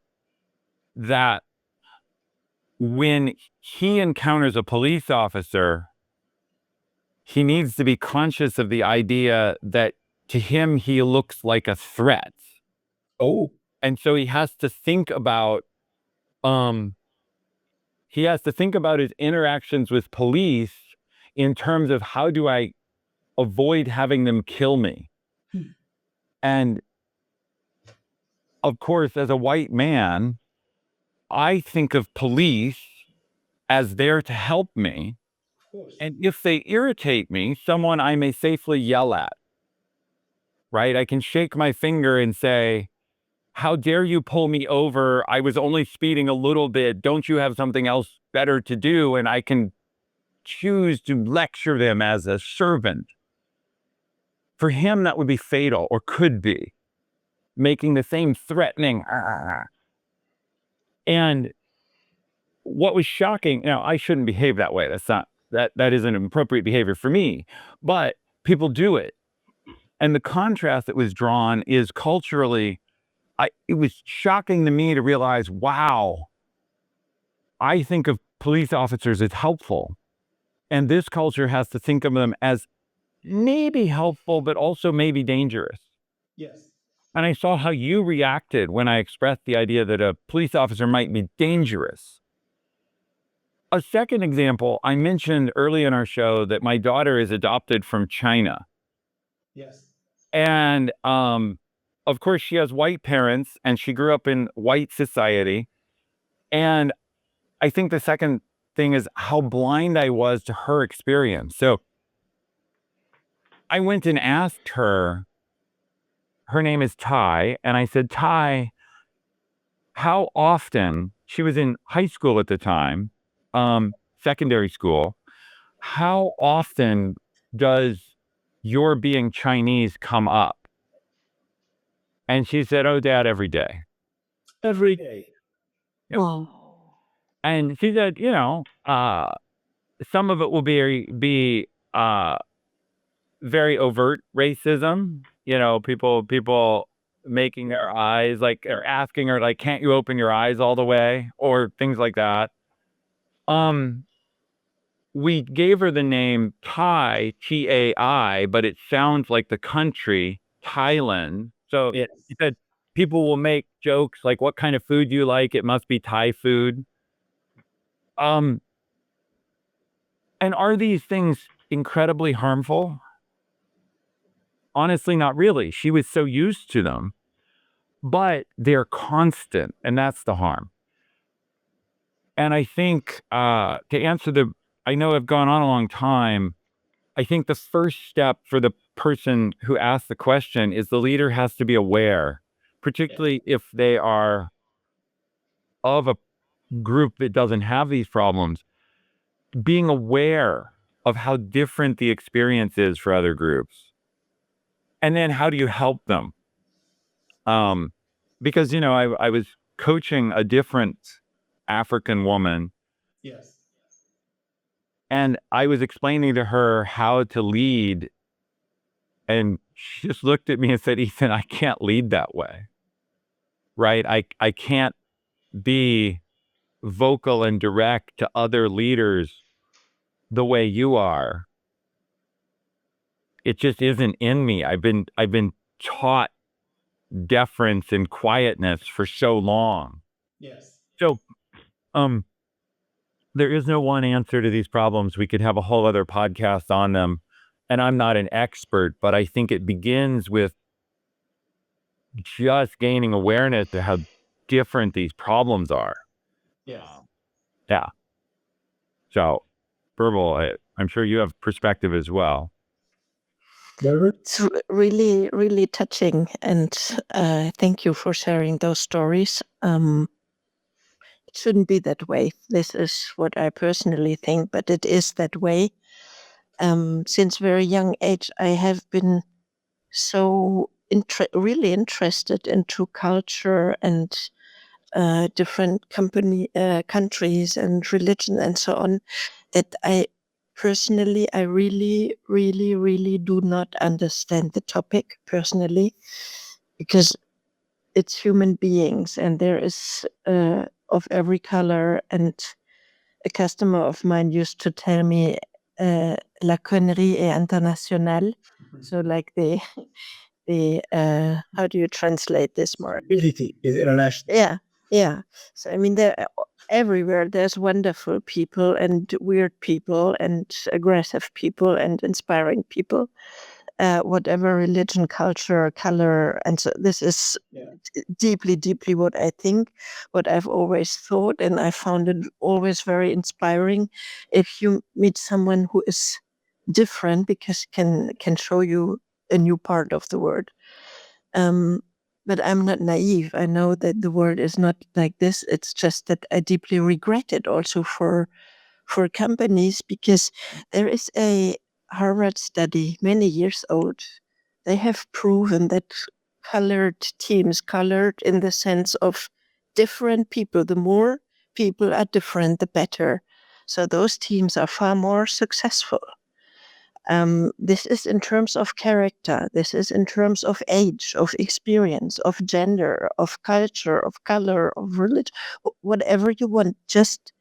that when he encounters a police officer, he needs to be conscious of the idea that to him, he looks like a threat. Oh, And so he has to think about his interactions with police in terms of how do I avoid having them kill me. And of course, as a white man, I think of police as there to help me. of course. And if they irritate me, someone I may safely yell at, right? I can shake my finger and say, how dare you pull me over? I was only speeding a little bit. Don't you have something else better to do? And I can choose to lecture them as a servant. For him, that would be fatal, or could be, making the same threatening. And what was shocking, now I shouldn't behave that way. That isn't appropriate behavior for me, but people do it. And the contrast that was drawn is culturally, it was shocking to me to realize, wow, I think of police officers as helpful. And this culture has to think of them as maybe helpful, but also maybe dangerous. Yes. And I saw how you reacted when I expressed the idea that a police officer might be dangerous. A second example, I mentioned early in our show that my daughter is adopted from China. Yes. And of course, she has white parents and she grew up in white society. And I think the second thing is how blind I was to her experience. So I went and asked her, her name is Ty, and I said, Ty, how often, she was in high school at the time, secondary school, how often does your being Chinese come up? And she said, oh, Dad, every day. Every day. Yep. Wow. And she said, some of it will be very overt racism, people making their eyes like, or asking her like, can't you open your eyes all the way, or things like that. We gave her the name Thai, T-A-I, but it sounds like the country Thailand. So Yes. she said people will make jokes like, what kind of food do you like? It must be Thai food. And are these things incredibly harmful? Honestly, not really. She was so used to them, but they're constant, and that's the harm. And I think to answer I know I've gone on a long time. I think the first step for the person who asked the question is the leader has to be aware, particularly if they are of a group that doesn't have these problems, being aware of how different the experience is for other groups. And then how do you help them? Because, I was coaching a different African woman, Yes. and I was explaining to her how to lead. And she just looked at me and said, Ethan, I can't lead that way. Right? I can't be vocal and direct to other leaders the way you are. It just isn't in me. I've been taught deference and quietness for so long. Yes. So there is no one answer to these problems. We could have a whole other podcast on them. And I'm not an expert, but I think it begins with just gaining awareness to how different these problems are. Yes. Yeah. So, Bärbel, I'm sure you have perspective as well. It's really, really touching, and thank you for sharing those stories. It shouldn't be that way. This is what I personally think, but it is that way. Since very young age, I have been so really interested into culture and different countries and religion and so on, that I really, really, really do not understand the topic personally, because it's human beings and there is of every color. And a customer of mine used to tell me, la connerie est internationale. So like the how do you translate this, Mark? Stupidity is international. Yeah. So I mean, everywhere there's wonderful people and weird people and aggressive people and inspiring people, whatever religion, culture, color. And so this is deeply, deeply what I think, what I've always thought, and I found it always very inspiring if you meet someone who is different, because can show you a new part of the world. But I'm not naive. I know that the world is not like this. It's just that I deeply regret it also for companies, because there is a Harvard study many years old. They have proven that colored teams, colored in the sense of different people, the more people are different, the better. So those teams are far more successful. This is in terms of character. This is in terms of age, of experience, of gender, of culture, of color, of religion, whatever you want. Just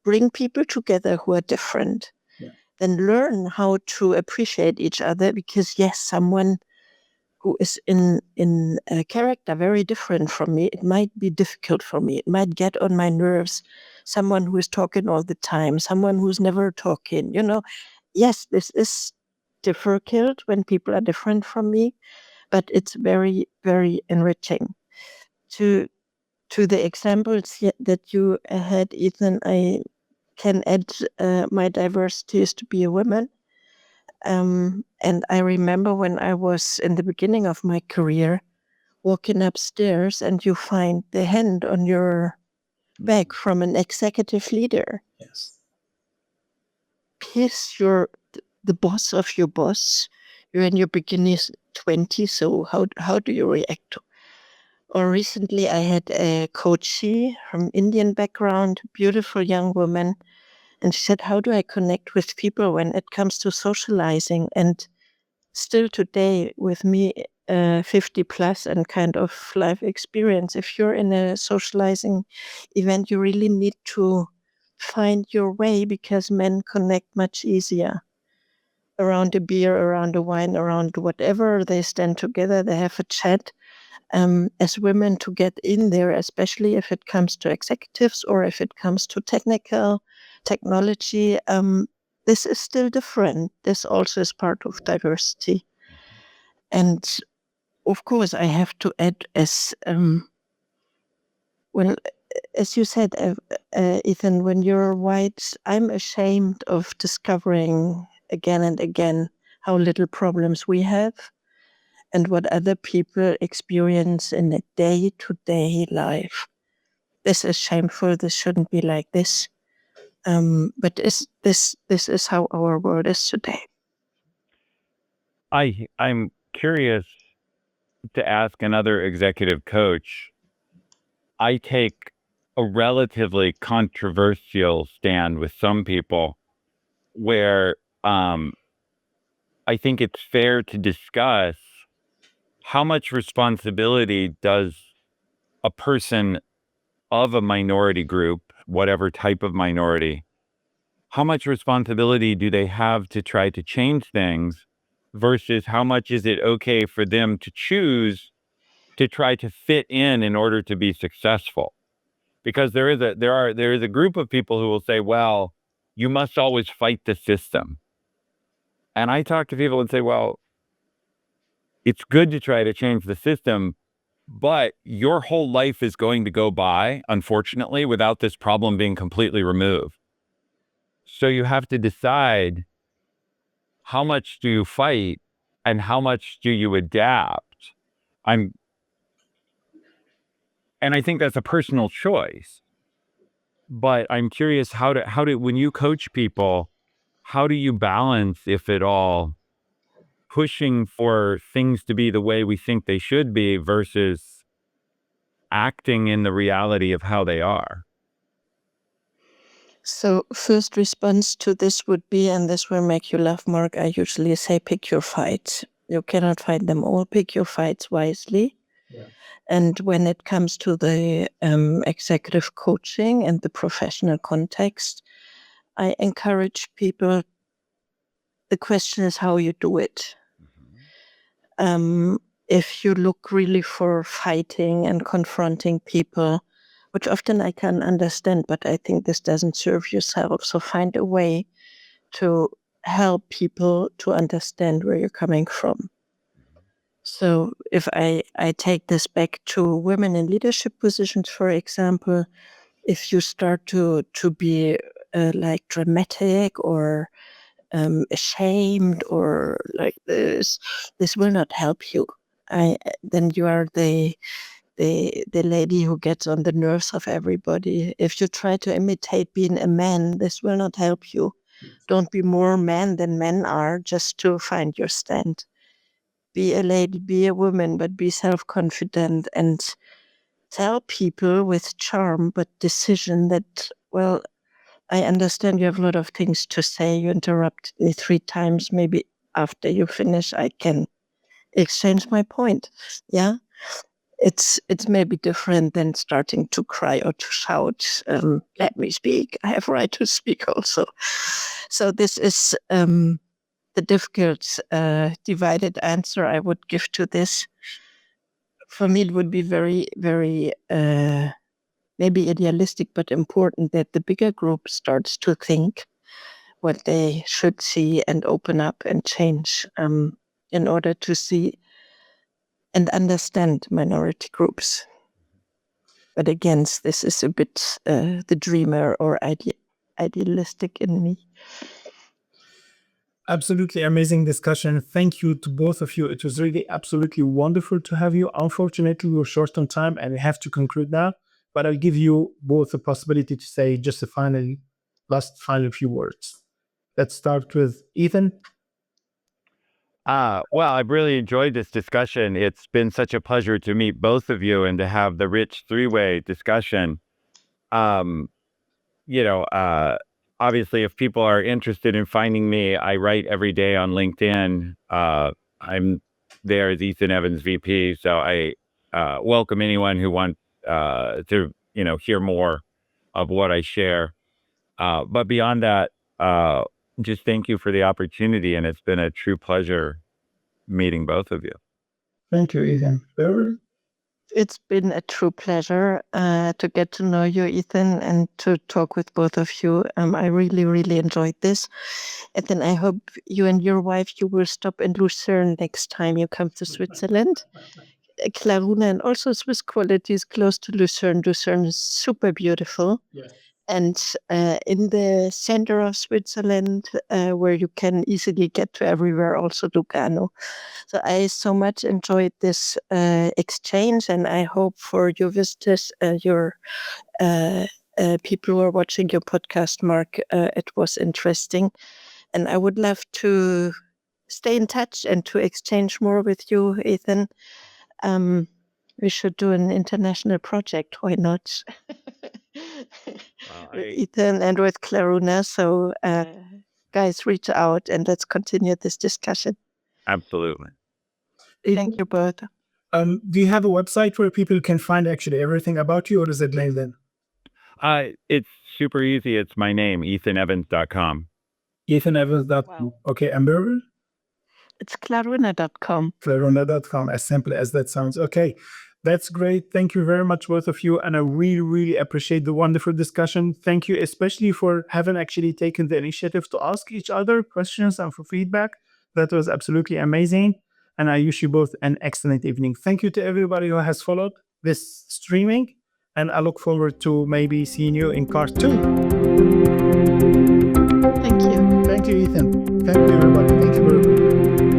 bring people together who are different. Yeah. Then learn how to appreciate each other, because yes, someone who is in a character very different from me, it might be difficult for me. It might get on my nerves. Someone who is talking all the time, someone who's never talking, yes, this is difficult when people are different from me, but it's very, very enriching. To the examples that you had, Ethan, I can add my diversity is to be a woman. And I remember when I was in the beginning of my career, walking upstairs and you find the hand on your back from an executive leader. Yes. He's the boss of your boss. You're in your beginning 20s, so how do you react? Or recently, I had a coachee from Indian background, beautiful young woman, and she said, "How do I connect with people when it comes to socializing?" And still today, with me, 50 plus and kind of life experience, if you're in a socializing event, you really need to find your way because men connect much easier around a beer, around a wine, around whatever. They stand together, they have a chat. As women, to get in there, especially if it comes to executives or if it comes to technology, this is still different. This also is part of diversity. And of course, I have to add, well, as you said, Ethan, when you're white, I'm ashamed of discovering again and again how little problems we have and what other people experience in a day-to-day life. This is shameful. This shouldn't be like this. But this is how our world is today. I'm curious to ask another executive coach. I take a relatively controversial stand with some people where I think it's fair to discuss how much responsibility does a person of a minority group, whatever type of minority, how much responsibility do they have to try to change things versus how much is it okay for them to choose to try to fit in order to be successful? Because there is a group of people who will say, well, you must always fight the system. And I talk to people and say, well, it's good to try to change the system, but your whole life is going to go by, unfortunately, without this problem being completely removed. So you have to decide, how much do you fight and how much do you adapt? And I think that's a personal choice. But I'm curious, how do when you coach people, how do you balance, if at all, pushing for things to be the way we think they should be versus acting in the reality of how they are? So first response to this would be, and this will make you laugh, Mark, I usually say pick your fights. You cannot fight them all. Pick your fights wisely. Yeah. And when it comes to the executive coaching and the professional context, I encourage people, the question is how you do it. If you look really for fighting and confronting people, which often I can understand, but I think this doesn't serve yourself. So find a way to help people to understand where you're coming from. So if I take this back to women in leadership positions, for example, if you start to be like dramatic or ashamed or like this will not help you. Then you are the lady who gets on the nerves of everybody. If you try to imitate being a man, this will not help you. Don't be more man than men are just to find your stand. Be a lady, be a woman, but be self-confident and tell people with charm but decision that, well, I understand you have a lot of things to say. You interrupt me 3 times. Maybe after you finish, I can exchange my point. Yeah. It's maybe different than starting to cry or to shout, let me speak. I have right to speak also. So this is the difficult divided answer I would give to this. For me, it would be very, very maybe idealistic, but important that the bigger group starts to think what they should see and open up and change in order to see and understand minority groups. But again, this is a bit the dreamer or idealistic in me. Absolutely amazing discussion. Thank you to both of you. It was really absolutely wonderful to have you. Unfortunately, we're short on time and we have to conclude now, but I'll give you both the possibility to say just a final few words. Let's start with Ethan. Well, I've really enjoyed this discussion. It's been such a pleasure to meet both of you and to have the rich three-way discussion. Obviously, if people are interested in finding me, I write every day on LinkedIn. I'm there as Ethan Evans VP, so I welcome anyone who wants to hear more of what I share. But beyond that, just thank you for the opportunity, and it's been a true pleasure meeting both of you. Thank you, Ethan. Bärbel? It's been a true pleasure to get to know you, Ethan, and to talk with both of you. I really, really enjoyed this. And then I hope you and your wife, you will stop in Lucerne next time you come to Switzerland. Claruna and also Swiss Quality is close to Lucerne. Lucerne is super beautiful. Yes. And in the center of Switzerland, where you can easily get to everywhere, also Lugano. So I so much enjoyed this exchange, and I hope for your visitors, your people who are watching your podcast, Mark, it was interesting. And I would love to stay in touch and to exchange more with you, Ethan. We should do an international project. Why not? With Ethan and with Claruna. So, guys, reach out and let's continue this discussion. Absolutely. Thank you both. Do you have a website where people can find actually everything about you, or is it LinkedIn? It's super easy. It's my name, ethanevans.com. ethanevans.com. Wow. Okay, and Bärbel? It's claruna.com. Claruna.com, as simple as that sounds. Okay, that's great. Thank you very much, both of you. And I really, really appreciate the wonderful discussion. Thank you, especially for having actually taken the initiative to ask each other questions and for feedback. That was absolutely amazing. And I wish you both an excellent evening. Thank you to everybody who has followed this streaming. And I look forward to maybe seeing you in part 2. Thank you. Thank you, Ethan. Thank you, everybody. Thank you, Bärbel.